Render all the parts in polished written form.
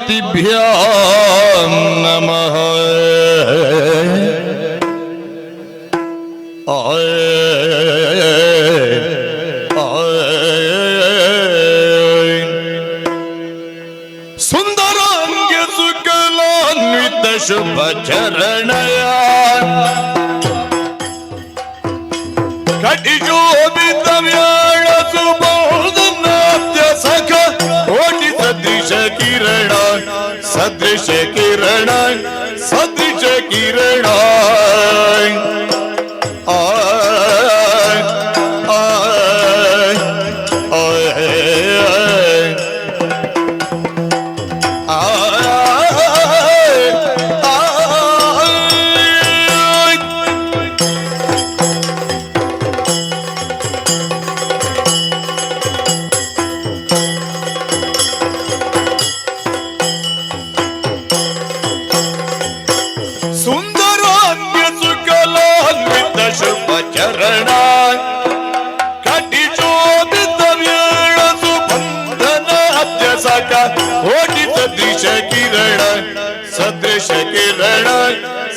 पतिभ्यां नमः। सुंदरांग्य सुकलान्वित शुभ चरणया कटिशोभित व्याळ सुबोधनाद्य सख कोटि सदृश किरण सदृश किरण सदृश किरण सदृश किरण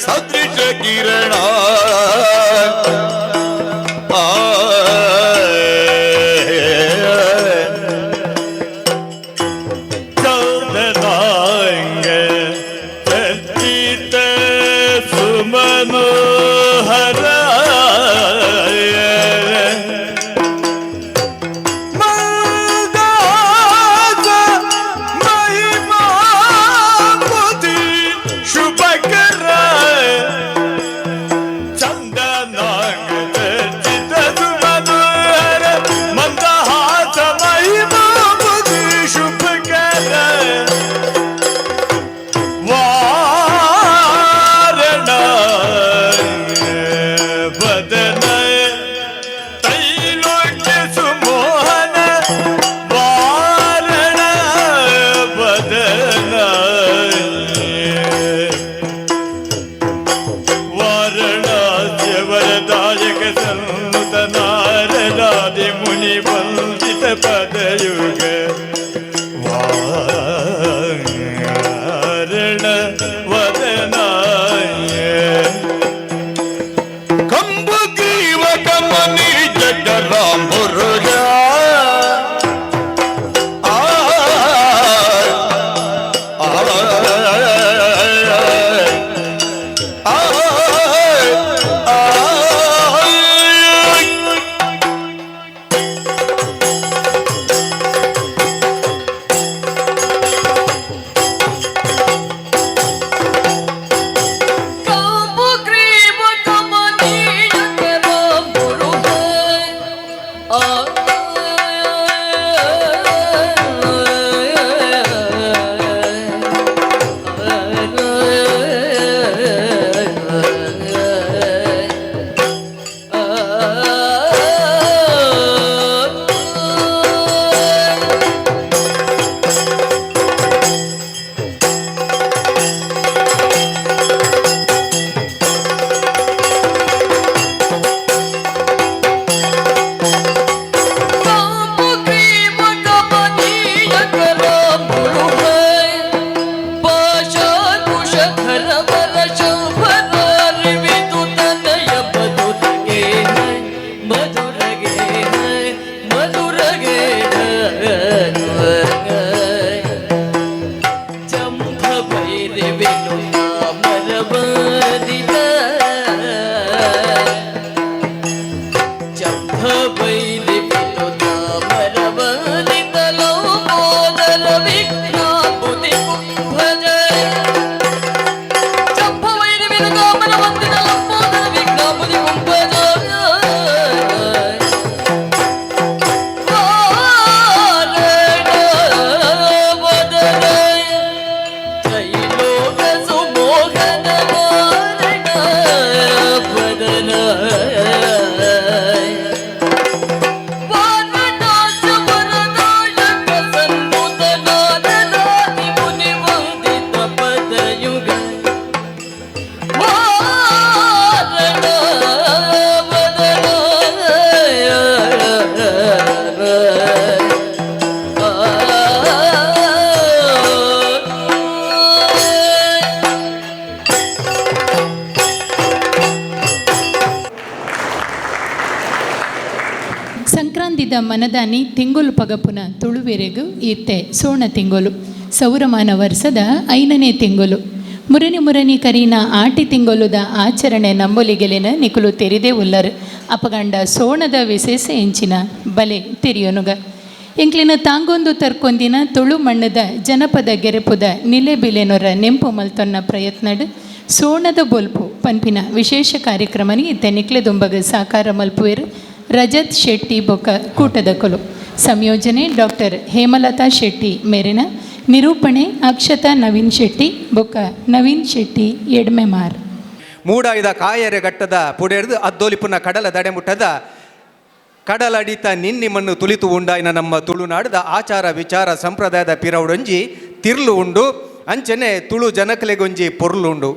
सदृश किरण चौदनांग चर्चित सुमनोहर पदयुग वारण वदनाय कंबुग्रीव कमनी जगराम मुरुगा त्रैलोक सुमोहन ತುಳುವೆರಿದ ಮನದಾನಿ ತಿಂಗೊಲು ಪಗಪುನ ತುಳುವೆರೆಗು ಈತೆ ಸೋಣ ತಿಂಗೊಲು ಸೌರಮಾನ ವರ್ಷದ 5ನೇ ತಿಂಗೊಲು ಮುರನಿ ಕರೀನ ಆಟಿ ತಿಂಗೊಲುದ ಆಚರಣೆ ನಂಬೊಲಿಗೆಲೆನ ನಿಕುಲು ತೆರಿದೇ ಉಲ್ಲರು ಅಪಗಂಡ ಸೋಣದ ವಿಶೇಷ ಎಂಚಿನ ಬಲೆ ತೆರಿಯೋನುಗ ಎಂಕ್ಲಿನ ತಾಂಗೊಂದು ತರ್ಕೊಂದಿನ ತುಳು ಮಣ್ಣದ ಜನಪದ ಗೆರೆಪುದ ನಿಲೆಬಿಲೆನೊರ ನೆಂಪು ಮಲ್ತೊನ್ನ ಪ್ರಯತ್ನಡ್ ಸೋಣದ ಬೊಲ್ಪು ಪನ್ಪಿನ ವಿಶೇಷ ಕಾರ್ಯಕ್ರಮನಿ ಇತ್ತೆ ನಿಕ್ಲೆ ದುಂಬಗ ಸಾಕಾರ ಮಲ್ಪುವೆರು ರಜತ್ ಶೆಟ್ಟಿ ಬೊಕ್ಕ ಕೂಟದ ಕೊಲು ಸಂಯೋಜನೆ ಡಾಕ್ಟರ್ ಹೇಮಲತಾ ಶೆಟ್ಟಿ ಮೇರಿನ ನಿರೂಪಣೆ ಅಕ್ಷತಾ ನವೀನ್ ಶೆಟ್ಟಿ ಬೊಕ್ಕ ನವೀನ್ ಶೆಟ್ಟಿ ಎಡ್ಮೆಮಾರ್ ಮೂಡಾಯ್ದ ಕಾಯರೆ ಗಟ್ಟದ ಪುಡೆರ್ದು ಅದ್ದೋಲಿಪುನ ಕಡಲ ದಡೆಮುಟ್ಟದ ಕಡಲಡಿತ ನಿನ್ನಿಮಣ್ಣು ತುಲಿತು ಉಂಡಾಯಿನ ನಮ್ಮ ತುಳುನಾಡದ ಆಚಾರ ವಿಚಾರ ಸಂಪ್ರದಾಯದ ಪಿರವುಡೊಂಜಿ ತಿರ್ಲು ಉಂಡು ಅಂಚನೆ ತುಳು ಜನಕಲೆಗೊಂಜಿ ಪೊರ್ಲು ಉಂಡು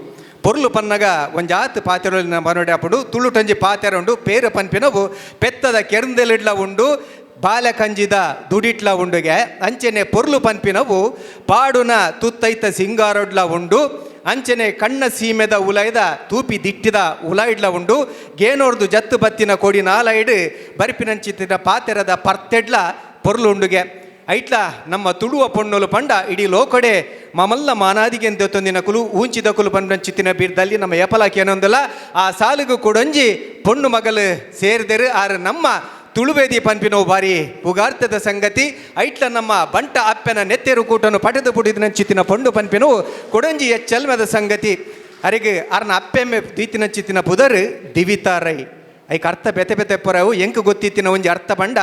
ಪೊರ್ಲು ಪನ್ನಗ ಒಂಜಾತ್ ಪಾತೆರೊಲಿನ ಮನೊಡೆ ಅಪ್ಪಡು ತುಳುಟೊಂಜಿ ಪಾತೆರ ಉಂಡು ಪೇರು ಪನ್ಪಿನವು ಪೆತ್ತದ ಕೆರ್ಂದೆಲಿಡ್ಲ ಉಂಡು ಬಾಲ್ಯ ಕಂಜಿದ ದುಡಿಟ್ಲ ಉಂಡುಗೆ ಅಂಚನೆ ಪೊರ್ಲು ಪನ್ಪಿನವು ಪಾಡುನ ತುತ್ತೈತ ಸಿಂಗಾರೊಡ್ಲ ಉಂಡು ಅಂಚನೆ ಕಣ್ಣ ಸೀಮೆದ ಉಲೈದ ತೂಪಿ ದಿಟ್ಟಿದ ಉಲಾಯಿಡ್ಲ ಉಂಡು ಗೇನೋರ್ದು ಜತ್ತು ಬತ್ತಿನ ಕೊಡಿ ನಾಲೈಡ್ ಬರಿಪಿನಂಚಿತ್ತಿನ ಪಾತೆರದ ಪರ್ತೆಡ್ಲ ಪೊರ್ಲು ಉಂಡುಗೆ ಐಟ್ಲ ನಮ್ಮ ತುಳುವ ಪೊಣ್ಣೊಲು ಪಂಡ ಇಡೀ ಲೋಕಡೆ ಮಮಲ್ಲ ಮಾನಾದಿಗೆಂದು ತೊಂದಿನ ಕುಲು ಊಂಚಿದ ಕುಲು ಪಂಚಿತ್ತಿನ ಬೀರ್ದಲ್ಲಿ ನಮ್ಮ ಯಪಲಾಕಿ ಏನೊಂದಲ್ಲ ಆ ಸಾಲಿಗೂ ಕೊಡೊಂಜಿ ಪೊಣ್ಣು ಮಗಲು ಸೇರಿದರು ಆರು ನಮ್ಮ ತುಳುವೇದಿ ಪನ್ಪಿನವು ಬಾರಿ ಉಗಾರ್ಥದ ಸಂಗತಿ ಐಟ್ಲ ನಮ್ಮ ಬಂಟ ಅಪ್ಪನ ನೆತ್ತೆರು ಕೂಟನು ಪಡೆದು ಪುಡಿದಿನ ಚಿತ್ತಿನ ಪೊಂಡು ಪನ್ಪಿನವು ಕೊಡಂಜಿ ಎಚ್ಚಲ್ಮದ ಸಂಗತಿ ಅರಿಗೆ ಅರ್ನ ಅಪ್ಪೆಮ್ಮೆ ದೀತಿನ ಚಿತ್ತಿನ ಪುದರ್ ದಿವಿತಾ ರೈ ಐಕ್ ಅರ್ಥ ಬೆತೆ ಬೆತೆ ಪೊರವು ಎಂಕ್ ಗೊತ್ತಿತ್ತಿನ ಒಂಜಿ ಅರ್ಥ ಪಂಡ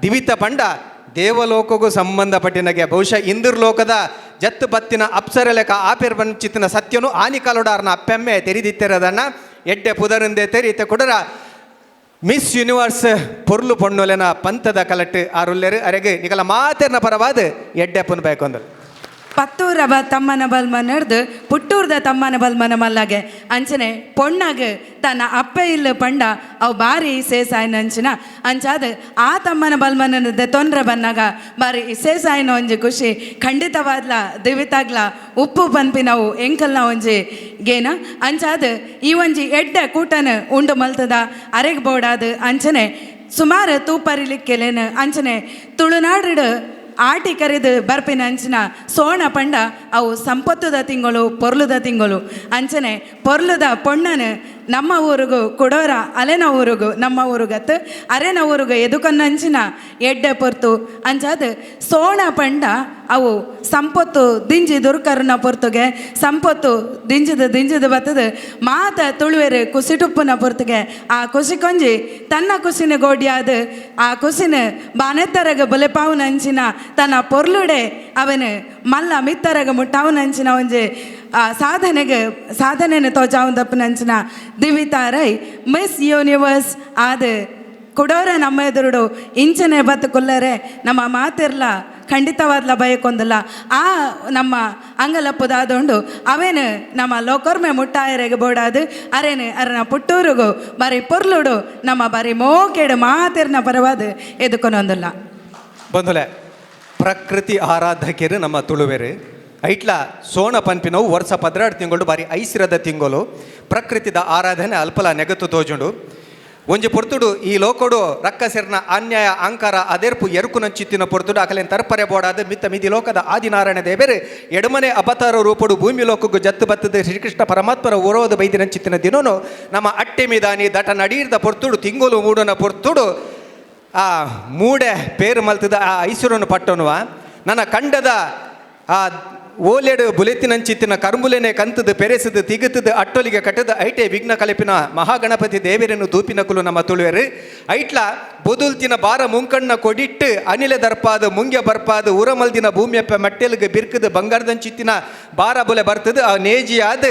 ದಿವಿತ ಪಂಡ ದೇವಲೋಕಗೂ ಸಂಬಂಧಪಟ್ಟಿನಗೆ ಬಹುಶಃ ಇಂದಿರ್ ಲೋಕದ ಜತ್ತು ಬತ್ತಿನ ಅಪ್ಸರ ಲೆಕ್ಕ ಆಪೇರ್ ಬಂಚಿತ್ತಿನ ಸತ್ಯನು ಆನಿಕಾಲೋಡ ಅರ್ನ ಅಪ್ಪೆಮ್ಮೆ ತೆರಿದಿತ್ತಿರದನ್ನ ಎಡ್ಡೆ ಪುದರಿಂದೆ ತೆರೀತೆ ಕೊಡರ ಮಿಸ್ ಯೂನಿವರ್ಸ್ ಪೊರ್ಲು ಪೊಣ್ಣೊಲೆನ ಪಂಥದ ಕಲಟ್ಟು ಆರುಲ್ಲೆರು ಅರೆಗೆ ನಿಗಲ ಮಾತೆರ್ನ ಪರವಾದ ಎಡ್ಡೆ ಪುನ್ ಬೇಕೊಂದರು ಪತ್ತೂರವ ತಮ್ಮನ ಬಲ್ಮ ನಡೆದು ಪುಟ್ಟೂರ್ದ ತಮ್ಮನ ಬಲ್ಮನ ಮಲ್ಲಗೆ ಅಂಚನೆ ಪೊಣ್ಣಾಗ ತನ್ನ ಅಪ್ಪ ಇಲ್ಲ ಪಂಡ ಅವು ಬಾರಿ ಸೇಸಾಯಿನ ಅಂಚಿನ ಅಂಚಾದ ಆ ತಮ್ಮನ ಬಲ್ಮನದ ತೊಂದರೆ ಬಂದಾಗ ಬಾರಿ ಸೇಸಾಯಿನ ಒಂಜಿ ಖುಷಿ ಖಂಡಿತವಾದ್ಲ ದಿವಿತಾಗ್ಲ ಉಪ್ಪು ಪನ್ಪಿನವು ಎಂಕಲ್ನ ಒಂಜಿ ಗೇನ ಅಂಚಾದ ಈ ಒಂಜಿ ಎಡ್ಡೆ ಕೂಟನ ಉಂಡು ಮಲ್ತದ ಅರೆಗ್ ಬೋಡಾದ ಅಂಚನೆ ಸುಮಾರು ತೂಪರಿಲಿಕ್ಕೆಲೇನು ಅಂಚನೆ ತುಳುನಾಡು ಆಟಿ ಕರೆದು ಬರ್ಪಿನ ಅಂಚಿನ ಸೋಣ ಪಂಡ ಅವು ಸಂಪತ್ತುದ ತಿಂಗಳು ಪೊರ್ಲುದ ತಿಂಗಳು ಅಂಚನೆ ಪೊರ್ಲುದ ಪೊಣ್ಣನು ನಮ್ಮ ಊರಿಗೂ ಕೊಡೋರ ಅಲೆನ ಊರಿಗೂ ನಮ್ಮ ಊರುಗತ್ತು ಅರೆನ ಊರಿಗೂ ಎದುಕನ್ನಂಚಿನ ಎಡ್ಡೆ ಪೊರ್ತು ಅಂಚಾದ ಸೋಣ ಪಂಡ ಅವು ಸಂಪತ್ತು ದಿಂಜಿ ದುರ್ಕರ್ನ ಪೊರ್ತುಗೆ ಸಂಪತ್ತು ದಿಂಜದು ಬತ್ತದ ಮಾತ ತುಳುವೆರು ಕುಸಿಟುಪ್ಪುನ ಪೊರ್ತುಗೆ ಆ ಕುಸಿಕೊಂಜಿ ತನ್ನ ಕುಸಿನ ಗೋಡಿಯಾದ ಆ ಕುಸಿನ ಬಾನೆತ್ತರಗ ಬೊಲೆಪಾವುನಂಚಿನ ತನ್ನ ಪೊರ್ಲುಡೆ ಅವನು ಮಲ್ಲ ಮಿತ್ತರಗ ಮುಟ್ಟಾವುನಂಚಿನ ಒಂಜಿ ಸಾಧನೆನ ತೋಜಾವುದಪ್ಪನಂಚಿನ ದಿವಿತಾ ರೈ ಮಿಸ್ ಯೂನಿವರ್ಸ್ ಆದ ಕೊಡೋರ ನಮ್ಮ ಎದುರುಡು ಇಂಚನೆ ಬತ್ತು ಕೊಲ್ಲರೆ ನಮ್ಮ ಮಾತಿರ್ಲ ಖಂಡಿತವಾದ್ಲ ಬಯಕೊಂದಲ್ಲ ಆ ನಮ್ಮ ಅಂಗಲಪ್ಪದಾದೊಂಡು ಅವೇನು ನಮ್ಮ ಲೋಕರ್ಮೆ ಮುಟ್ಟಾಯರೆಗೆ ಬೋಡಾದು ಅರೇನು ಅರನ ಪುಟ್ಟೂರಿಗೂ ಬಾರಿ ಪೊರ್ಲುಡು ನಮ್ಮ ಬಾರಿ ಮೋಕೆಡು ಮಾತಿರ್ನ ಪರವಾದ ಎದುಕೊನೊಂದಿಲ್ಲ ಬಂಧುಲೆ ಪ್ರಕೃತಿ ಆರಾಧಕರು ನಮ್ಮ ತುಳುವೆರು ಐಟ್ಲ ಸೋಣ ಪನ್ಪಿನವು ವರ್ಷ 12 ತಿಂಗಳು ಬಾರಿ ಐಸಿರದ ತಿಂಗಳು ಪ್ರಕೃತಿದ ಆರಾಧನೆ ಅಲ್ಪಲ ನೆಗತು ತೋಜುಂಡು ಒಂಜಿ ಪೊರ್ತುಡು ಈ ಲೋಕಡು ರಕ್ಕಸೆರ್ನ ಅನ್ಯಾಯ ಅಂಕಾರ ಅದೆರ್ಪು ಎರುಕುನಂಚಿತ್ತಿನ ಪೊರ್ತುಡು ಅಕಲೆನ್ ತರ್ಪರೆ ಬೋಡಾದ ಮಿತ್ತ ಮಿದಿ ಲೋಕದ ಆದಿನಾರಾಯಣ ದೇವರು ಎಡಮನೆ ಅವತಾರ ರೂಪಡು ಭೂಮಿ ಲೋಕಕ್ಕೂ ಜತ್ತು ಬತ್ತದ ಶ್ರೀಕೃಷ್ಣ ಪರಮಾತ್ಮರ ಓರೋದ ಬೈದಿನಂಚಿತ್ತಿನ ದಿನೋನು ನಮ್ಮ ಅಟ್ಟೆ ಮಿದಾನಿ ದಟ ನಡೀರ್ದ ಪೊರ್ತುಡು ತಿಂಗಳು ಮೂಡನ ಪೊರ್ತುಡು ಆ ಮೂಡೆ ಪೇರು ಮಲ್ತದ ಆ ಐಸುರನ್ನು ಪಟ್ಟನುವ ನನ್ನ ಕಂಡದ ಆ ಓಲೆಡು ಬುಲೆತಿನಂಚಿತ್ತಿನ ಕರ್ಮುಲೆನೆ ಕಂತದು ಪೆರೆಸದು ತಿಗುತ್ತದು ಅಟ್ಟೊಲಿಗೆ ಕಟ್ಟದ ಐಟೆ ವಿಘ್ನ ಕಲೆಪಿನ ಮಹಾಗಣಪತಿ ದೇವರನ್ನು ತೂಪಿನ ಕುಲು ನಮ್ಮ ತುಳುವೆರು ಐಟ್ಲ ಬೊದುಲ್ತಿನ ಬಾರ ಮುಂಕಣ್ಣ ಕೊಡಿಟ್ಟು ಅನಿಲ ದರ್ಪಾದ ಮುಂಗ್ಯ ಬರ್ಪಾದ ಉರಮಲ್ದಿನ ಭೂಮಿಯಪ್ಪ ಮಟ್ಟೆಲ್ಗೆ ಬಿರ್ಕದು ಬಂಗಾರದಂಚಿತ್ತಿನ ಬಾರ ಬೊಲೆ ಬರ್ತದೆ ಆ ನೇಜಿಯಾದ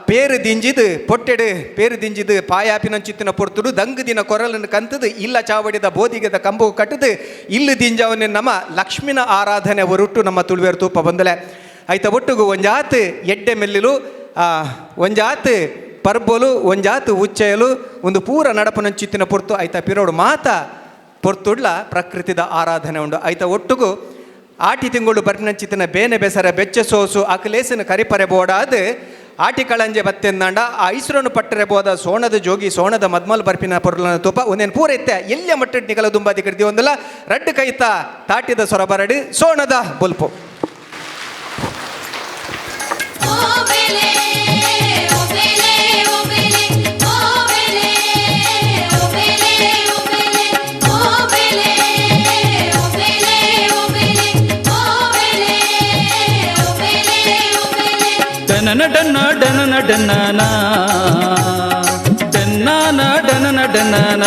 பேரு திஞ்சிது பொட்டெடு பேரு திஞ்சிது பாயாப்பினಂಚಿತ್ತಿನ ಪೊರ್ತುಡು ದಂಗ್ ದಿನ ಕೊರಲನ್ನು ಕಂತದು ಇಲ್ಲ ಚಾವಡಿದ ಬೋದಿಗೆದ ಕಂಬು ಕಟ್ಟದು ಇಲ್ಲಿ ದಿಂಜವನ್ನೇ ನಮ್ಮ ಲಕ್ಷ್ಮಿನ ಆರಾಧನೆ ಹೊರಟು ನಮ್ಮ ತುಳುವೇರು ತೂಪ ಬಂದಲೆ ಐತ ಒಟ್ಟುಗು ಒಂಜಾತ್ ಎಡ್ಡೆ ಮೆಲ್ಲಿಲು ಒಂಜಾತ್ ಪರ್ಬೋಲು ಒಂಜಾತ್ ಉಚ್ಚಯಲು ಒಂದು ಪೂರ ನಡಪನಂಚಿತ್ತಿನ ಪೊರ್ತು ಐತ ಪಿರೋಡು ಮಾತ ಪೊರ್ತುಡ್ಲ ಪ್ರಕೃತಿದ ಆರಾಧನೆ ಉಂಡು ಐತ ಒಟ್ಟುಗು ಆಟಿ ತಿಂಗಳು ಬರ್ನಂಚಿತ್ತಿನ ಬೇನೆ ಬೆಸರ ಬೆಚ್ಚ ಸೋಸು ಅಕಲೇಸನ ಕರಿಪರೆ ಬೋಡಾದ ಆಟಿ ಕಳಂಜೆ ಬತ್ತೆಂದಾಂಡ ಆ ಐಸ್ರನ್ನು ಪಟ್ಟರೆ ಬೋದ ಸೋಣದ ಜೋಗಿ ಸೋಣದ ಮದ್ಮಲ್ ಬರ್ಪಿನ ಪೊರ್ಲನ ತುಪ ಒಂದೇನು ಪೂರ ಇತ್ತೆ ಎಲ್ಲ ಮಟ್ಟ ನಿಕಲ ದುಂಬಾದಿ ಕಡ್ದಿ ಒಂದಲ್ಲ ರಡ್ಡು ಕೈತ ತಾಟಿದ ಸೊರ ಬರಡು ಸೋಣದ ಬುಲ್ಪು ಡನನ ಡನ್ನ ಡನನ ಡನ್ನನ ಡನ್ನನ ಡನನ ಡನ್ನನ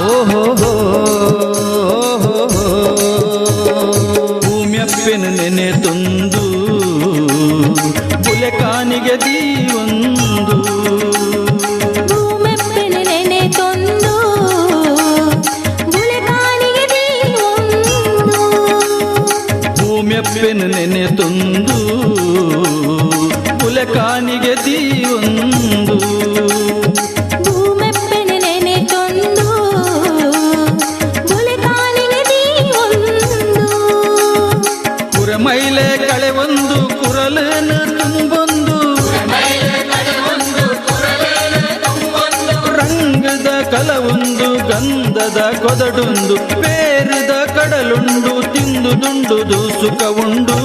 ಓಹೋ ಭೂಮ್ಯಪ್ಪೆನ ನೆನೆ ತಂದು ಬುಲೆ ಕಾನಿಗೆ ದೀವೊಂದು ಭೂಮ್ಯಪ್ಪೆನ ನೆನೆ ತಂದು ಬುಲೆ ಕಾನಿಗೆ ದೀವೊಂದು ಮೈಲೆ ಕಳೆ ಒಂದು ಕುರಲೇನ ತುಂಬೊಂದು ರಂಗದ ಕಲವೊಂದು ಗಂಧದ ಕೊದಡೊಂದು ಬೇರದ ಕಡಲುಂಡು ತಿಂದು ದುಂಡುದು ಸುಖವುಂಡು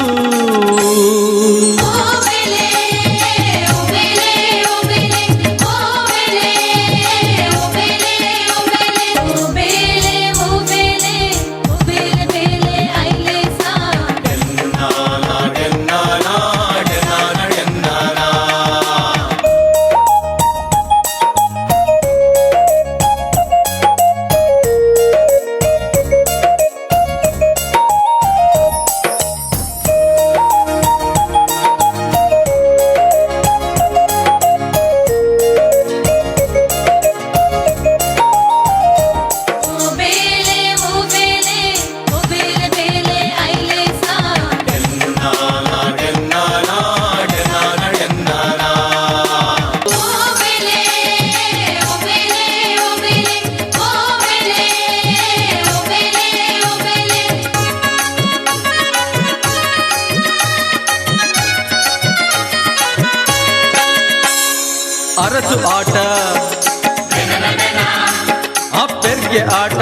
ಅರಸು ಆಟ ಆ ಪೆರ್ಗೆ ಆಟ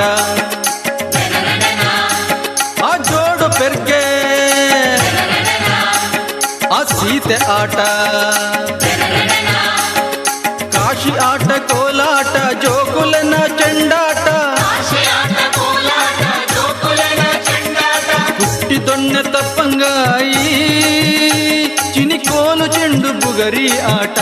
ಆ ಜೋಡು ಪೆರ್ಗೆ ಆ ಸೀತೆ ಆಟ ಕಾಶಿ ಆಟ ಕೋಲಾಟ ಜೋಗುಲನ ಚೆಂಡಾಟ ಕುಟ್ಟಿ ದೊಣ್ಣೆ ತಪ್ಪಂಗಾಯಿ ಚಿನಿಕೋಲು ಚೆಂಡು ಬುಗರಿ ಆಟ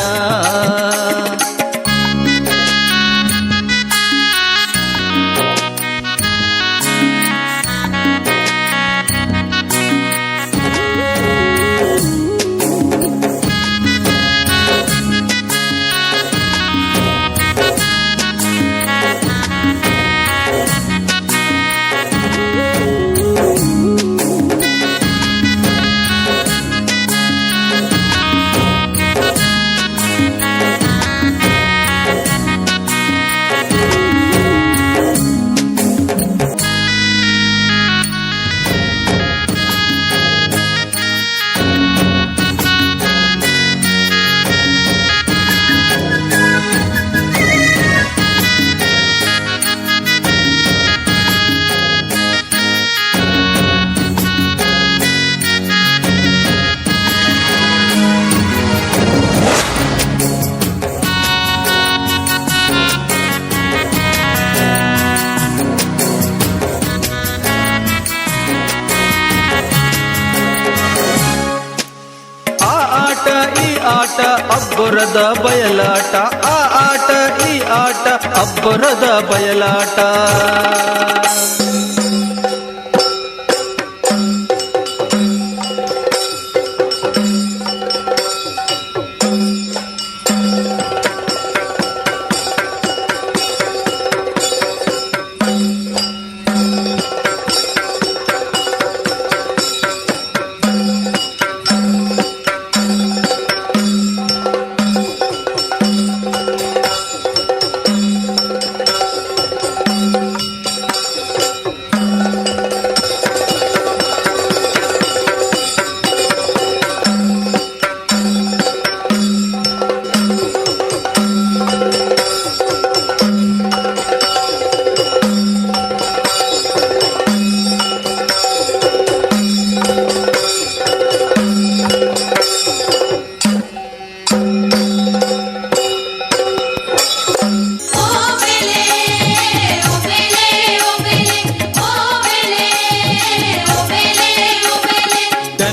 ಆಟ ಅಬ್ಬರದ ಬಯಲಾಟ ಆ ಆಟ ಈ ಆಟ ಅಬ್ಬರದ ಬಯಲಾಟ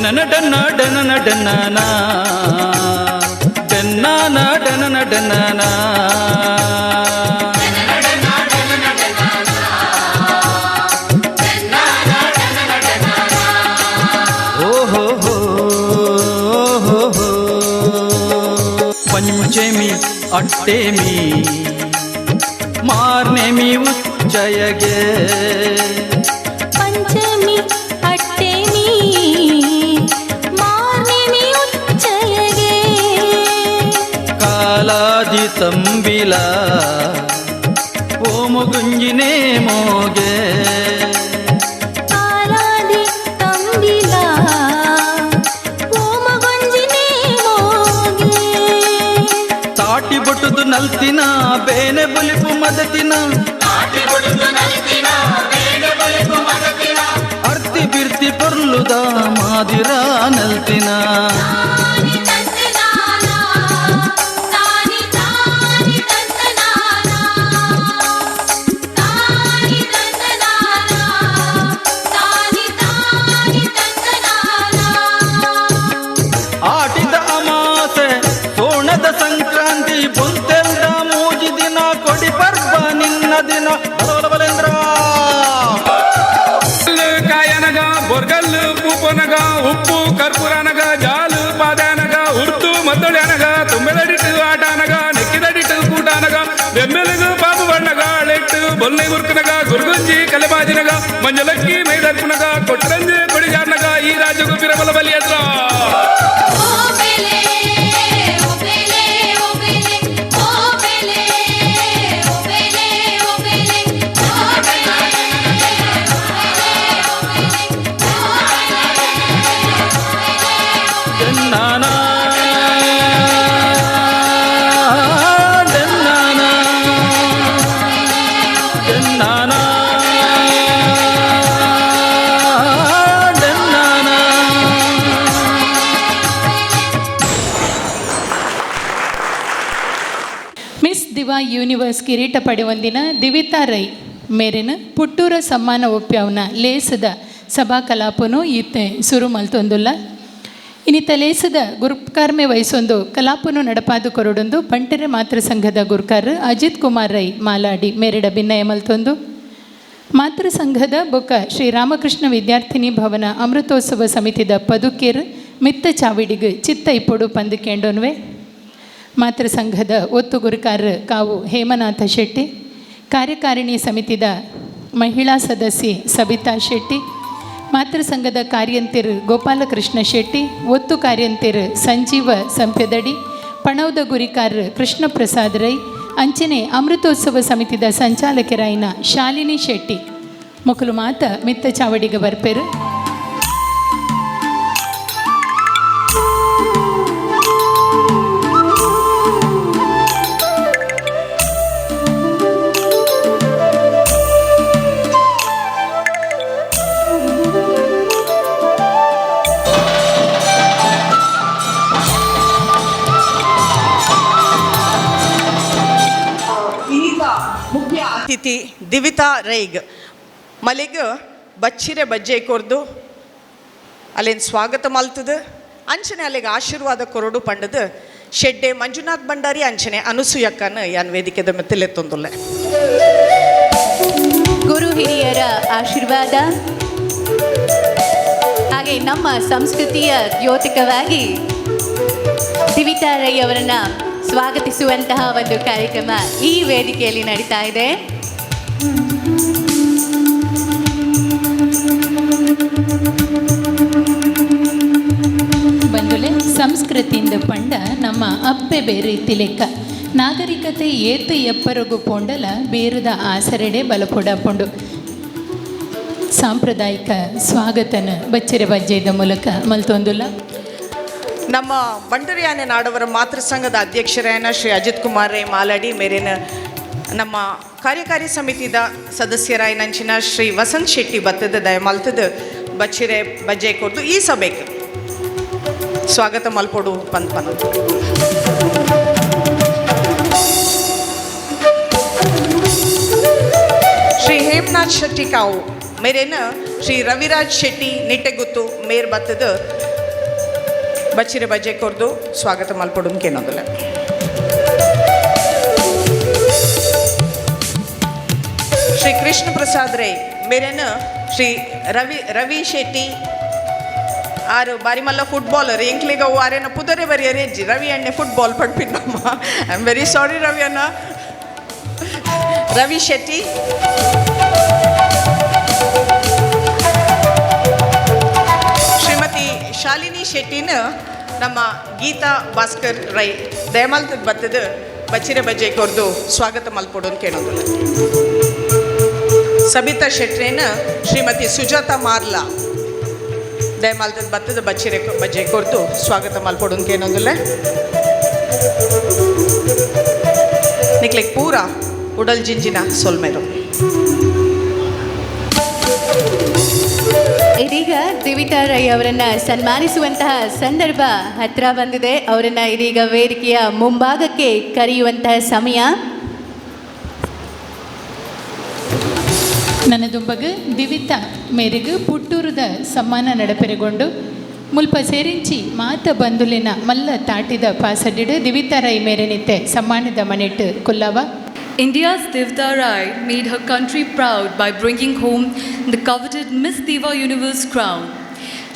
ಡನನ ಡನ್ನ ಡನನ ಡನ್ನನ ಡನ್ನಾನ ಡನನ ಡನ್ನನ ಓಹೋ ಹೋ ಹೋ ಹೋ पंचमी अट्टेमी मार्नेमी उच्चयगे पंचमी अट्टेमी मार्नेमी उच्चयगे कालादि तंबिला ओम गुंजिने मोगे कालादि तंबिला ओम गुंजिने मोगे ताटी बुटुदु नल्तिन ಬೇನೆ ಬುಲಿಪು ಮದತಿನ ಅರ್ತಿ ಬಿರ್ತಿ ಪೊರ್ಲುದ ಮಾದಿರ ನಲ್ತಿನ ಆಟಿದ ಅಮಾಸೆ ಸೋಣದ ಸಂಕ್ರಾಂತಿ ಬುಂತೆಲ್ದ ಮೂಜಿ ದಿನ ಕೊಡಿ ಪರ್ವ ನಿನ್ನ ದಿನ ಬಲಬಲೇಂದ್ರ ಕಾಯನಗ ಬೊರ್ಗಲ್ ಪೂಪನಗ ಉಪ್ಪು ಕರ್ಪೂರನಗ ಜಾಲು ಪಾದನಗ ಉರ್ತು ಮದ್ದೊಳ್ಯಾನಗ ತುಂಬೆದಡಿಟ್ಟು ಆಟಾನಗ ನೆಕ್ಕಿದಡಿಟ್ಟು ಕೂಟಾನಗ ಬೆಮ್ಮೆಲಗು ಪಾಪು ಬಣ್ಣಗ ಳೆಟ್ಟು ಬೊಲ್ಲೆ ಗುರ್ಕನಗ ಗುರ್ಗುಂಜಿ ಕಲೆಬಾಜಿನಗ ಮಂಜಲಕ್ಕಿ ಮೈದರ್ಪುನಗ ಕೊಟ್ಟರಂಜೆ ಕೊಡಿಜಾರ್ನಗ ಈ ರಾಜಗು ಬಿರಬಲ ಬಲಿಯದ್ರ ಮಿಸ್ ದಿವಾ ಯೂನಿವರ್ಸ್ ಕಿರೀಟ ಪಡೆಯೊಂದಿನ ದಿವಿತಾ ರೈ ಮೇರೆನ ಪುಟ್ಟೂರ ಸಮ್ಮಾನ ಒಪ್ಪ್ಯಾವ್ನ ಲೇಸದ ಸಭಾ ಕಲಾಪನು ಈತೆ ಸುರು ಮಲ್ತೊಂದುಲ್ಲ ಇನ್ನಿತ ಲೇಸದ ಗುರುಕಾರ್ಮೆ ವಹಿಸೊಂದು ಕಲಾಪನು ನಡಪಾದು ಕೊರಡೊಂದು ಬಂಟೆರೆ ಮಾತೃ ಸಂಘದ ಗುರುಕಾರ್ ಅಜಿತ್ ಕುಮಾರ್ ರೈ ಮಾಲಾಡಿ ಮೇರೆಡ ಭಿನ್ನಯ ಮಲ್ತೊಂದು ಮಾತೃ ಸಂಘದ ಬೊಕ್ಕ ಶ್ರೀರಾಮಕೃಷ್ಣ ವಿದ್ಯಾರ್ಥಿನಿ ಭವನ ಅಮೃತೋತ್ಸವ ಸಮಿತಿದ ಪದುಕೇರ್ ಮಿತ್ತ ಚಾವಿಡಿಗ್ ಚಿತ್ತ ಇಪ್ಪೊಡು ಪಂದು ಕೇಂಡೊನ್ವೆ ಮಾತೃ ಸಂಘದ ಒತ್ತು ಗುರುಕಾರ ಕಾವು ಹೇಮನಾಥ ಶೆಟ್ಟಿ ಕಾರ್ಯಕಾರಿಣಿ ಸಮಿತಿದ ಮಹಿಳಾ ಸದಸ್ಯೆ ಸಬಿತಾ ಶೆಟ್ಟಿ ಮಾತೃ ಸಂಘದ ಕಾರ್ಯಂತಿರು ಗೋಪಾಲಕೃಷ್ಣ ಶೆಟ್ಟಿ ಒತ್ತು ಕಾರ್ಯಂತಿರು ಸಂಜೀವ ಸಂಪ್ಯದಡಿ ಪಣೌದ ಗುರಿಕಾರ ಕೃಷ್ಣ ಪ್ರಸಾದ್ ರೈ ಅಂಚನೆ ಅಮೃತೋತ್ಸವ ಸಮಿತಿದ ಸಂಚಾಲಕರಾಯಿನ ಶಾಲಿನಿ ಶೆಟ್ಟಿ ಮೊಕಲು ಮಾತ ಮಿತ್ತ ಚಾವಡಿಗೆ ಬರ್ಪೆರು ಅತಿಥಿ ದಿವಿತಾ ರೈಗ್ ಮಲಿಗ್ ಬಚ್ಚಿರೆ ಬಜ್ಜೆ ಕೊರ್ದು ಅಲ್ಲೇನು ಸ್ವಾಗತ ಮಲ್ತದ ಅಂಚನೆ ಅಲ್ಲಿಗೆ ಆಶೀರ್ವಾದ ಕೊರಡು ಪಂಡದು ಶೆಡ್ಡೆ ಮಂಜುನಾಥ್ ಭಂಡಾರಿ ಅಂಚನೆ ಅನುಸೂಯಕ್ಕನ ಯಾನ್ ವೇದಿಕೆದ ಮೆತ್ತಲೆತ್ತೊಂದುಲ್ಲೆ ಗುರು ಹಿರಿಯರ ಆಶೀರ್ವಾದ ಹಾಗೆ ನಮ್ಮ ಸಂಸ್ಕೃತಿಯ ದ್ಯೋತಕವಾಗಿ ದಿವಿತಾ ರೈ ಅವರನ್ನು ಸ್ವಾಗತಿಸುವಂತಹ ಒಂದು ಕಾರ್ಯಕ್ರಮ ಈ ವೇದಿಕೆಯಲ್ಲಿ ನಡೀತಾ ಇದೆ. ಬಂದುಲೆ ಸಂಸ್ಕೃತಿಯಿಂದ ಪಂಡ ನಮ್ಮ ಅಪ್ಪೆ ಬೇರೆ ತಿಲೆಕ್ಕ ನಾಗರಿಕತೆ ಏತು ಎಪ್ಪರಗು ಪೊಂಡಲ ಬೇರದ ಆಸರೆಡೆ ಬಲಪೊಡ ಪೊಂಡು ಸಾಂಪ್ರದಾಯಿಕ ಸ್ವಾಗತನ ಬಚ್ಚರೆ ಬಜ್ಜೆದ ಮೂಲಕ ಮಲ್ತೊಂದುಲ್ಲ. ನಮ್ಮ ಬಂಡರಿಯಾನೆ ನಾಡವರ ಮಾತೃ ಸಂಘದ ಅಧ್ಯಕ್ಷರಾಯನ ಶ್ರೀ ಅಜಿತ್ ಕುಮಾರ್ ರೈ ಮಾಲಾಡಿ ಮೇರೇನ ನಮ್ಮ ಕಾರ್ಯಕಾರಿ ಸಮಿತಿದ ಸದಸ್ಯರಾಯನಂಚಿನ ಶ್ರೀ ವಸಂತ್ ಶೆಟ್ಟಿ ಬತ್ತದ ದಯಮಲ್ತದ ಬಚ್ಚಿರೆ ಬಜ್ಜೆ ಕೊಡ್ದು ಈ ಸಭೆಗೆ ಸ್ವಾಗತ ಮಲ್ಪೊಡು ಪಂಪನ ಶ್ರೀ ಹೇಮನಾಥ್ ಶೆಟ್ಟಿ ಕಾವು ಮೇರೇನ ಶ್ರೀ ರವಿರಾಜ್ ಶೆಟ್ಟಿ ನಿಟ್ಟೆಗುತ್ತು ಮೇರ್ ಬತ್ತದ ಬಚ್ಚಿರೆ ಬಜೆ ಕೊರ್ದು ಸ್ವಾಗತ ಮಲ್ಪೊಡು ಕೇನೋದಿಲ್ಲ. ಶ್ರೀ ಕೃಷ್ಣ ಪ್ರಸಾದ್ ರೈ ಮೇರೆನ ಶ್ರೀ ರವಿ ಶೆಟ್ಟಿ ಆರು ಬಾರಿ ಮಲ್ಲ ಫುಟ್ಬಾಲರ್ ಎಂಕ್ಲಿಗ ಆರೇನ ಪುದರೆ ಬರಿ ಅರೇಂಜಿ ರವಿ ಅಣ್ಣೆ ಫುಟ್ಬಾಲ್ ಪಡ್ಪಿನಮ್ಮ. I am very sorry Ravi ಅಣ್ಣ. ರವಿ ಶೆಟ್ಟಿ ಶ್ರೀಮತಿ ಶಾಲಿನಿ ಶೆಟ್ಟಿನ ನಮ್ಮ ಗೀತಾ ಭಾಸ್ಕರ್ ರೈ ದಯಮಾಲ್ತದ ಬತ್ತದ ಬಚ್ಚಿರೆ ಬಜ್ಜೆ ಕೊರ್ದು ಸ್ವಾಗತ ಮಲ್ಪೊಡು ಕೇಳೋದಿಲ್ಲ. ಸಬಿತಾ ಶೆಟ್ರೇನ ಶ್ರೀಮತಿ ಸುಜಾತಾ ಮಾರ್ಲಾ ದಯಮಾಲ್ತದ ಬತ್ತದ ಬಚ್ಚಿರೆ ಬಜ್ಜೆ ಕೊರ್ದು ಸ್ವಾಗತ ಮಲ್ಪೊಡು ಕೇಳೋದಿಲ್ಲ. ನಿಕ್ಲೆಗ್ ಪೂರ ಉಡಲ್ ಜಿಂಜಿನ ಸೊಲ್ಮೆರು. ಇದೀಗ ದಿವಿತಾ ರೈ ಅವರನ್ನ ಸನ್ಮಾನಿಸುವಂತಹ ಸಂದರ್ಭ ಹತ್ರ ಬಂದಿದೆ. ಅವರನ್ನ ಇದೀಗ ವೇದಿಕೆಯ ಮುಂಭಾಗಕ್ಕೆ ಕರೆಯುವಂತಹ ಸಮಯ. ನನ್ನ ದುಂಬಗ ದಿವಿತಾ ಮೇರೆಗೆ ಪುಟ್ಟೂರದ ಸಮ್ಮಾನ ನಡಪೆರೆಗೊಂಡು ಮುಲ್ಪ ಸೇರಿಂಚಿ ಮಾತ ಬಂದುಲಿನ ಮಲ್ಲ ತಾಟಿದ ಪಾಸಡಿಡು ದಿವಿತಾ Rai ಮೇರೆನಿತ್ತೆ ಸಮ್ಮಾನದ ಮನೆಟ್ಟು ಕೊಲ್ಲವ. India's Divita Rai made her country proud by bringing home the coveted Miss Diva Universe crown.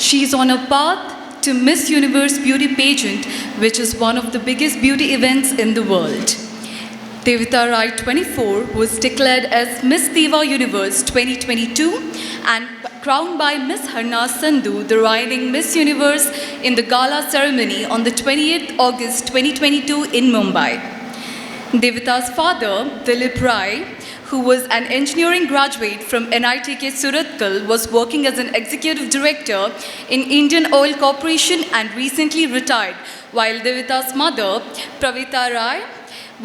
She is on a path to Miss Universe beauty pageant, which is one of the biggest beauty events in the world. Divita Rai 24 was declared as Miss Diva Universe 2022 and crowned by Miss Harna Sandhu, the reigning Miss Universe, in the gala ceremony on the 28th August 2022 in Mumbai. Divita's father, Dilip Rai, who was an engineering graduate from NITK Surathkal, was working as an executive director in Indian Oil Corporation and recently retired, while Divita's mother, Pravita Rai,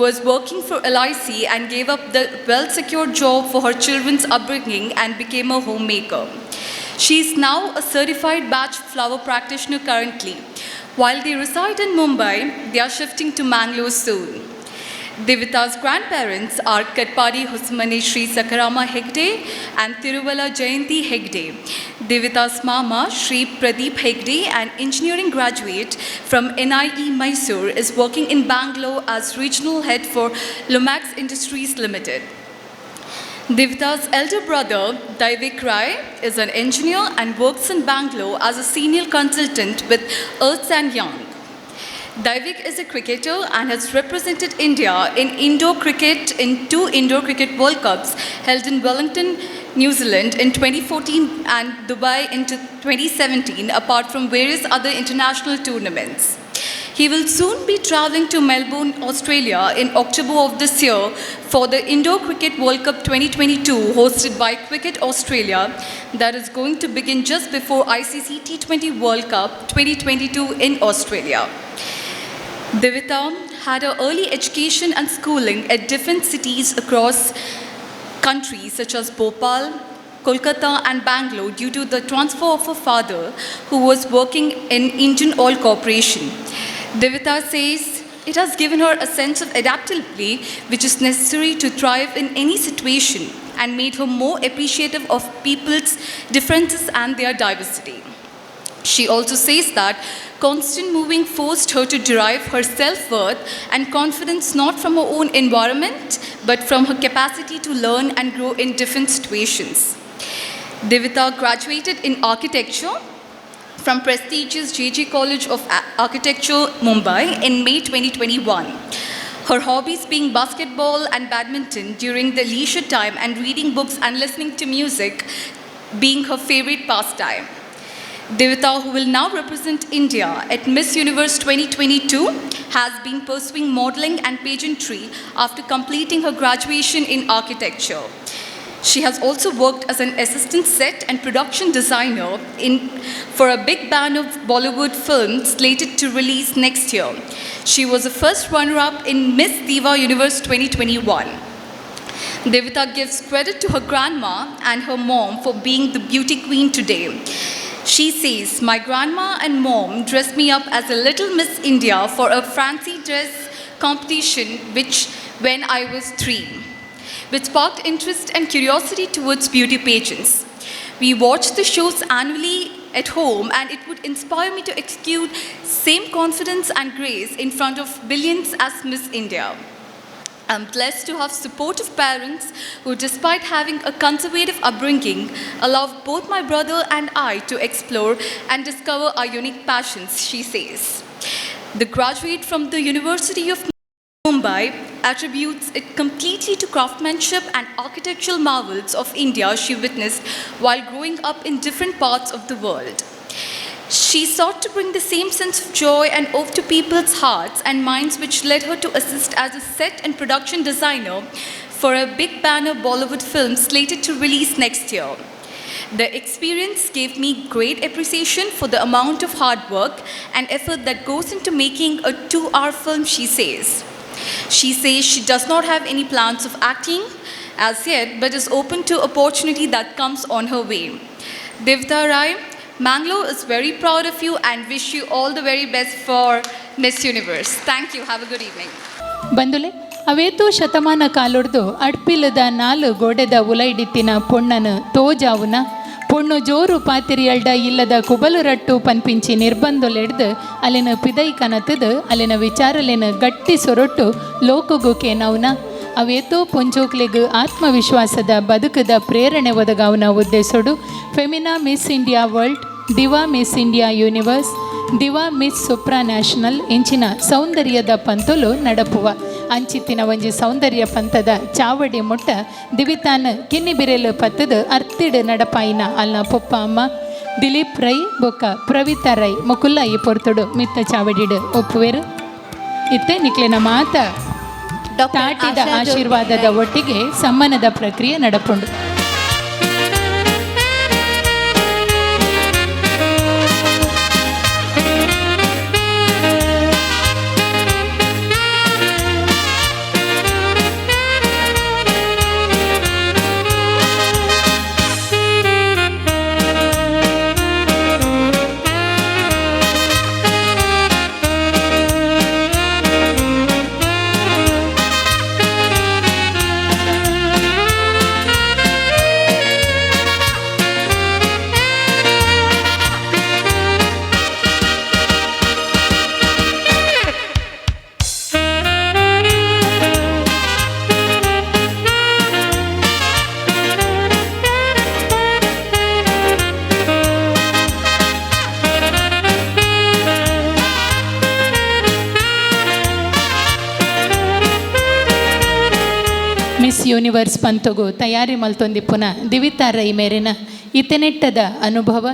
was working for LIC and gave up the well-secured job for her children's upbringing and became a homemaker. She is now a certified batch flower practitioner currently. While they reside in Mumbai, they are shifting to Mangalore soon. Divita's grandparents are Katpadi Husmane Shri Sakarama Hegde and Tiruvala Jayanti Hegde. Divita's mama, Shri Pradeep Hegde, an engineering graduate from NIE Mysore, is working in Bangalore as regional head for Lumax Industries Limited. Divita's elder brother, Divik Rai, is an engineer and works in Bangalore as a senior consultant with Ernst & Young. Divik is a cricketer and has represented India in indoor cricket in 2 indoor cricket World Cups held in Wellington, New Zealand in 2014 and Dubai in 2017, apart from various other international tournaments. He will soon be traveling to Melbourne, Australia in October of this year for the Indoor Cricket World Cup 2022 hosted by Cricket Australia that is going to begin just before ICC T20 World Cup 2022 in Australia. Divita had her early education and schooling at different cities across countries such as Bhopal, Kolkata and Bangalore due to the transfer of her father who was working in Indian Oil Corporation. Divita says it has given her a sense of adaptability which is necessary to thrive in any situation and made her more appreciative of people's differences and their diversity. She also says that constant moving forced her to derive her self-worth and confidence not from her own environment, but from her capacity to learn and grow in different situations. Divita graduated in architecture from prestigious JJ College of Architecture, Mumbai in May 2021. Her hobbies being basketball and badminton during the leisure time and reading books and listening to music being her favorite pastime. Divita, who will now represent India at Miss Universe 2022, has been pursuing modeling and pageantry after completing her graduation in architecture. She has also worked as an assistant set and production designer for a big band of Bollywood films slated to release next year. She was the first runner-up in Miss Diva Universe 2021. Divita gives credit to her grandma and her mom for being the beauty queen today. She says, "My grandma and mom dressed me up as a little Miss India for a fancy dress competition when I was 3, which sparked interest and curiosity towards beauty pageants. We watched the shows annually at home, and it would inspire me to exude same confidence and grace in front of billions as Miss India. I'm blessed to have supportive parents who, despite having a conservative upbringing, allow both my brother and I to explore and discover our unique passions, she says. The graduate from the University of Mumbai attributes it completely to craftsmanship and architectural marvels of India she witnessed while growing up in different parts of the world. She sought to bring the same sense of joy and awe to people's hearts and minds, which led her to assist as a set and production designer for a big banner Bollywood film slated to release next year. The experience gave me great appreciation for the amount of hard work and effort that goes into making a 2-hour film, she says. She says she does not have any plans of acting as yet, but is open to opportunity that comes on her way. Divita Rai, Mangalore is very proud of you and wish you all the very best for Miss Universe. Thank you. Have a good evening. ಬಂದುಲೆ ಅವೇತೋ ಶತಮಾನ ಕಾಲೊಡ್ದು ಅಡ್ಪಿಲದ ನಾಲು ಗೋಡೆದ ಉಲೈಡಿತ್ತಿನ ಪೊಣ್ಣನು ತೋಜಾವುನ ಪೊಣ್ಣು ಜೋರು ಪಾತಿರಿಯಲ್ಡ ಇಲ್ಲದ ಕುಬಲು ರಟ್ಟು ಪನ್ಪಿಂಚಿ ನಿರ್ಬಂಧೊಲೆಡ್ದು ಅಲ್ಲಿನ ಪಿದೈ ಕನತದು ಅಲ್ಲಿನ ವಿಚಾರಲೆನ ಗಟ್ಟಿ ಸೊರೊಟ್ಟು ಲೋಕಗುಕೆ ನೌನ ಅವೇತೋ ಪೊಂಚೋಕ್ಲೆಗ್ ಆತ್ಮವಿಶ್ವಾಸದ ಬದುಕದ ಪ್ರೇರಣೆ ಒದಗಾವನ ಉದ್ದೇಶೋಡು Femina Miss India World, Diva Miss India Universe, Diva Miss Supranational ಇಂಚಿನ ಸೌಂದರ್ಯದ ಪಂತೊಲು ನಡಪುವ ಅಂಚಿತ್ತಿನ ಒಂಜಿ ಸೌಂದರ್ಯ ಪಂತದ ಚಾವಡಿ ಮುಟ್ಟ ದಿವಿತಾನ ಕಿನ್ನಿ ಬಿರೆಲು ಪತ್ತದು ಅರ್ತಿಡ್ ನಡಪಾಯಿನ ಅಲ್ನ ಪೊಪ್ಪ ಅಮ್ಮ ದಿಲೀಪ್ ರೈ ಬೊಕ್ಕ ಪ್ರವಿತಾ ರೈ ಮುಕುಲ್ಲ ಈ ಪೊರ್ತುಡು ಮಿತ್ತ ಚಾವಡಿಡು ಒಪ್ಪುವೆರು ಇತ್ತೆ ನಿಕ್ಲಿನ ಮಾತ ತಾಟಿದ ಆಶೀರ್ವಾದದ ಒಟ್ಟಿಗೆ ಸಮ್ಮನದ ಪ್ರಕ್ರಿಯೆ ನಡಪುಂಡು. ಮಿಸ್ ಯೂನಿವರ್ಸ್ ಪಂತೊಗು ತಯಾರಿ ಮಲ್ತೊಂದಿಪ್ಪುನ ದಿವಿತಾ ರೈ ಮೇರಿನ ಇತೆನೆಟ್ಟದ ಅನುಭವ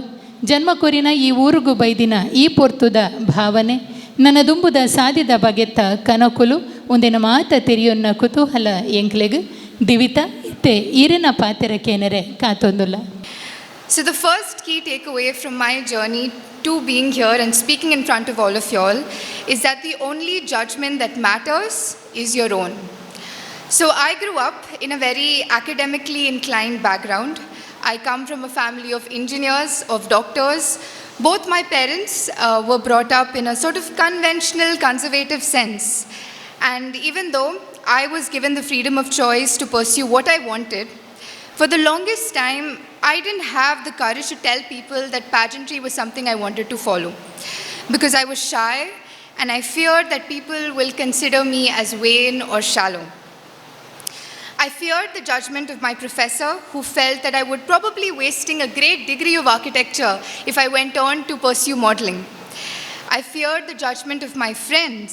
ಜನ್ಮ ಕೊರಿನ ಈ ಊರುಗು ಬೈದಿನ ಈ ಪೊರ್ತುದ ಭಾವನೆ ನನ್ನ ದುಂಬುದ ಸಾದಿದ ಬಗೆತ್ತ ಕನಕುಲು ಒಂದಿನ ಮಾತ ತಿರಿಯೊನ್ನ ಕುತೂಹಲ ಎಂಕ್ಲೆಗ್ ದಿವಿತಾ ಇತ್ತೆ ಈರಿನ ಪಾತೆರಕೇನರೆ ಕಾತೊಂದುಲ್ಲ. So the first key takeaway from my journey to being here and speaking in front of all of y'all is that the only judgment that matters is your own. So I grew up in a very academically inclined background. I come from a family of engineers, of doctors. Both my parents were brought up in a sort of conventional, conservative sense. And even though I was given the freedom of choice to pursue what I wanted, for the longest time, I didn't have the courage to tell people that pageantry was something I wanted to follow. Because I was shy and I feared that people will consider me as vain or shallow. I feared the judgment of my professor, who felt that I would probably wasting a great degree of architecture if I went on to pursue modeling. I feared the judgment of my friends,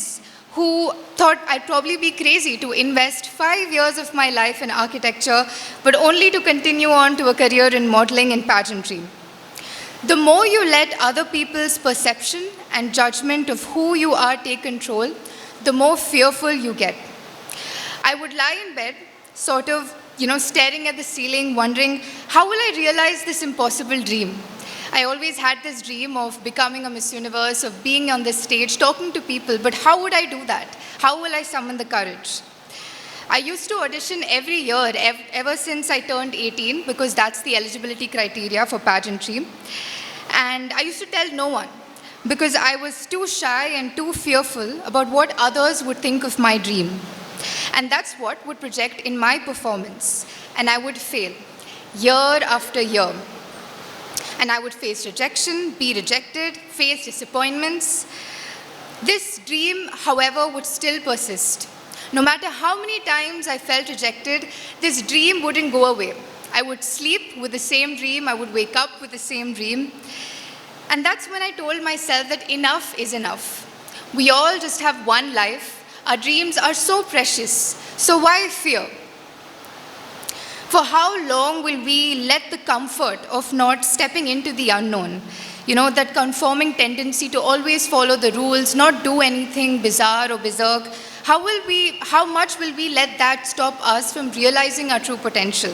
who thought I'd probably be crazy to invest 5 years of my life in architecture, but only to continue on to a career in modeling and pageantry. The more you let other people's perception and judgment of who you are take control, the more fearful you get. I would lie in bed, sort of, staring at the ceiling, wondering, how will I realize this impossible dream? I always had this dream of becoming a Miss Universe, of being on this stage, talking to people, but how would I do that? How will I summon the courage? I used to audition every year, ever since I turned 18, because that's the eligibility criteria for pageantry. And I used to tell no one, because I was too shy and too fearful about what others would think of my dream. And that's what would project in my performance. And I would fail, year after year. and I would face rejection, be rejected, face disappointments. This dream, however, would still persist. No matter how many times I felt rejected, this dream wouldn't go away. I would sleep with the same dream, I would wake up with the same dream. And that's when I told myself that enough is enough. We all just have one life. Our dreams are so precious. So why fear? For how long will we let the comfort of not stepping into the unknown, that conforming tendency to always follow the rules, not do anything bizarre or berserk, how much will we let that stop us from realizing our true potential?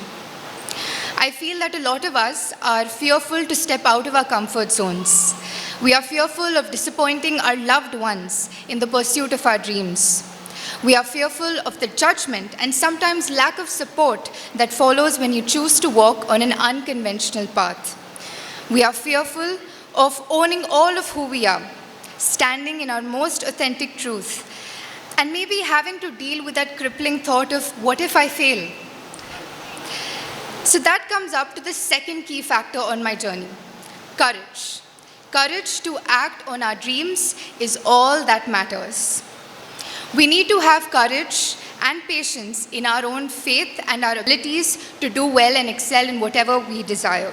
I feel that a lot of us are fearful to step out of our comfort zones. We are fearful of disappointing our loved ones in the pursuit of our dreams. We are fearful of the judgment and sometimes lack of support that follows when you choose to walk on an unconventional path. We are fearful of owning all of who we are, standing in our most authentic truth, and maybe having to deal with that crippling thought of, what if I fail? So that comes up to the second key factor on my journey, courage. Courage to act on our dreams is all that matters. We need to have courage and patience in our own faith and our abilities to do well and excel in whatever we desire.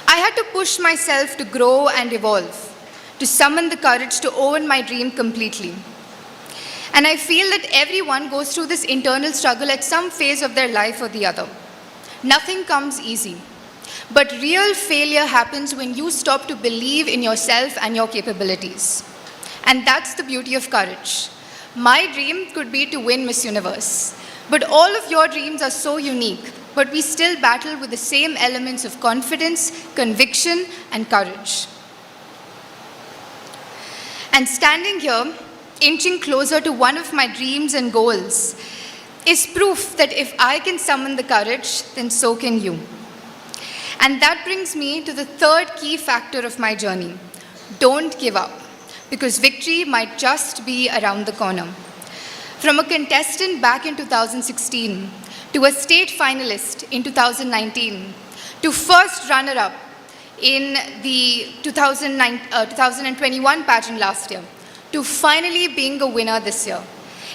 I had to push myself to grow and evolve, to summon the courage to own my dream completely. And I feel that everyone goes through this internal struggle at some phase of their life or the other. Nothing comes easy. But real failure happens when you stop to believe in yourself and your capabilities. And that's the beauty of courage. My dream could be to win Miss Universe. But all of your dreams are so unique, but we still battle with the same elements of confidence, conviction, and courage. And standing here, inching closer to one of my dreams and goals, is proof that if I can summon the courage, then so can you. And that brings me to the third key factor of my journey. Don't give up, because victory might just be around the corner. From a contestant back in 2016, to a state finalist in 2019, to first runner-up in the 2021 pageant last year, to finally being a winner this year.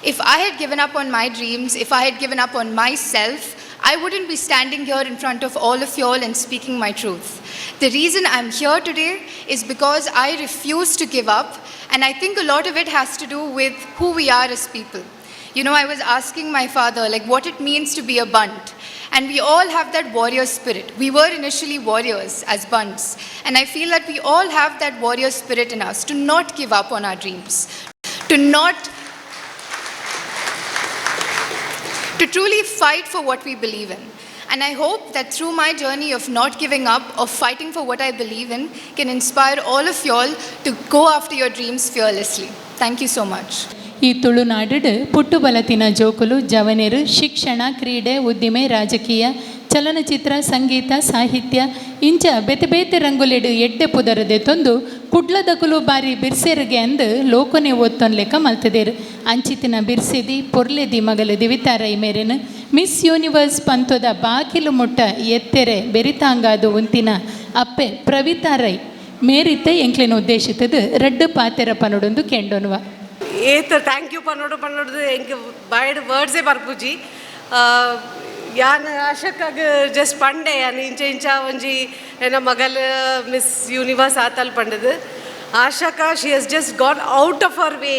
If I had given up on my dreams, if I had given up on myself, I wouldn't be standing here in front of all of you all and speaking my truth. The reason I'm here today is because I refuse to give up, and I think a lot of it has to do with who we are as people. I was asking my father, what it means to be a bunt. And we all have that warrior spirit. We were initially warriors as bunts. And I feel that we all have that warrior spirit in us to not give up on our dreams, to truly fight for what we believe in. And I hope that through my journey of not giving up, of fighting for what I believe in, can inspire all of y'all to go after your dreams fearlessly. Thank you so much. ಈ ತುಳುನಾಡು ಪುಟ್ಟುಬಲತಿನ ಜೋಕುಲು ಜವನೇರು ಶಿಕ್ಷಣ ಕ್ರೀಡೆ ಉದ್ದಿಮೆ ರಾಜಕೀಯ ಚಲನಚಿತ್ರ ಸಂಗೀತ ಸಾಹಿತ್ಯ ಇಂಚ ಬೇತೆ ಬೇತೆ ರಂಗುಲೆಡು ಎಡ್ಡೆ ಪುದರದೆ ತಂದು ಕುಡ್ಲದಕುಲು ಬಾರಿ ಬಿರ್ಸೆರಿಗೆ ಅಂದು ಲೋಕನೆ ಓದ್ತೊನ್ ಲೆಕ್ಕ ಮಲ್ತದೇರು ಅಂಚಿತಿನ ಬಿರ್ಸೆದಿ ಪೊರ್ಲೆದಿ ಮಗಲು ದಿವಿತಾ ರೈ ಮೇರೆನು ಮಿಸ್ ಯೂನಿವರ್ಸ್ ಪಂತದ ಬಾಕಿಲು ಮುಟ್ಟ ಎತ್ತೆರೆ ಬೆರಿತಾಂಗಾದು ಉಂತಿನ ಅಪ್ಪೆ ಪ್ರವಿತಾ ರೈ ಮೇರಿತ್ತೆ ಎಂಕ್ಲೆನ ಉದ್ದೇಶಿತದು ರಡ್ಡು ಪಾತೆರ ಪನೊಡೊಂದು ಕೆಂಡೊನ್ವ ಏತ ಥ್ಯಾಂಕ್ ಯು ಪನ್ನೋಡು ಎಂಕ್ ಬಾಯ್ಡ್ ವರ್ಡ್ಸೇ ಬರ್ಪುಜಿ ಯಾನ್ ಆಶಕ್ಕಾಗ ಜಸ್ಟ್ ಪಂಡೆ ಯಾನ್ ಇಂಚ ಒಂಜಿ ಎನ್ನ ಮಗಲ್ ಮಿಸ್ ಯೂನಿವರ್ಸ್ ಆತಲ್ ಪಂಡದು ಆಶಕ she has just got out of her way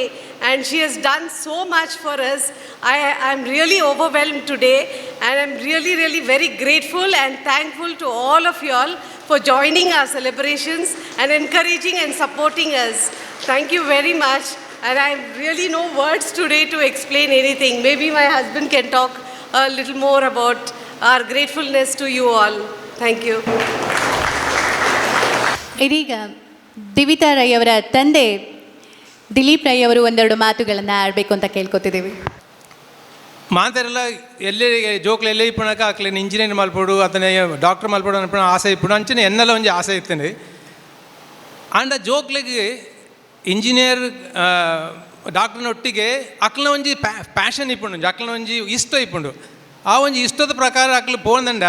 and she has done so much for us. I am really overwhelmed today, and I'm really very grateful and thankful to all of you all for joining our celebrations and encouraging and supporting us. Thank you very much. And I have really no words today to explain anything. Maybe my husband can talk a little more about our gratefulness to you all. Thank you. ಇದೀಗ ದಿವಿತಾ ರೈ ಅವರ ತಂದೆ ದಿಲೀಪ್ ರೈ ಅವರು ಒಂದೆರಡು ಮಾತುಗಳನ್ನು ಆಡಬೇಕು ಅಂತ ಕೇಳ್ಕೊತಿದ್ದೀವಿ. ಮಾತೆರೆಲ್ಲ ಎಲ್ಲೇ ಜೋಕ್ಲು ಎಲ್ಲೇ ಇಪ್ಪಣಕ ಆಕ್ಲೇನು ಇಂಜಿನಿಯರ್ ಮಲ್ಪೋಡು ಅಥವಾ ಡಾಕ್ಟರ್ ಮಲ್ಪೋಡು ಅನ್ಪಣ ಆಸೆ ಇಪ್ಪಡು ಅಂಚನೆ ಎನ್ನೆಲ್ಲ ಒಂಜಿ ಆಸೆ ಇರ್ತೇನೆ ಆಂಡ ಜೋಕ್ಲೆಗೆ ಇಂಜಿನಿಯರ್ ಡಾಕ್ಟರ್ನೊಟ್ಟಿಗೆ ಅಕ್ಲ ಒಂಜಿ ಪ್ಯಾಷನ್ ಇಪ್ಪುಂಡು ಅಕ್ಲ ಒಂಜಿ ಇಷ್ಟ ಇಪ್ಪುಂಡು ಆ ಒಂಜಿ ಇಷ್ಟದ ಪ್ರಕಾರ ಅಕ್ಲು ಪೋಂದಂಡ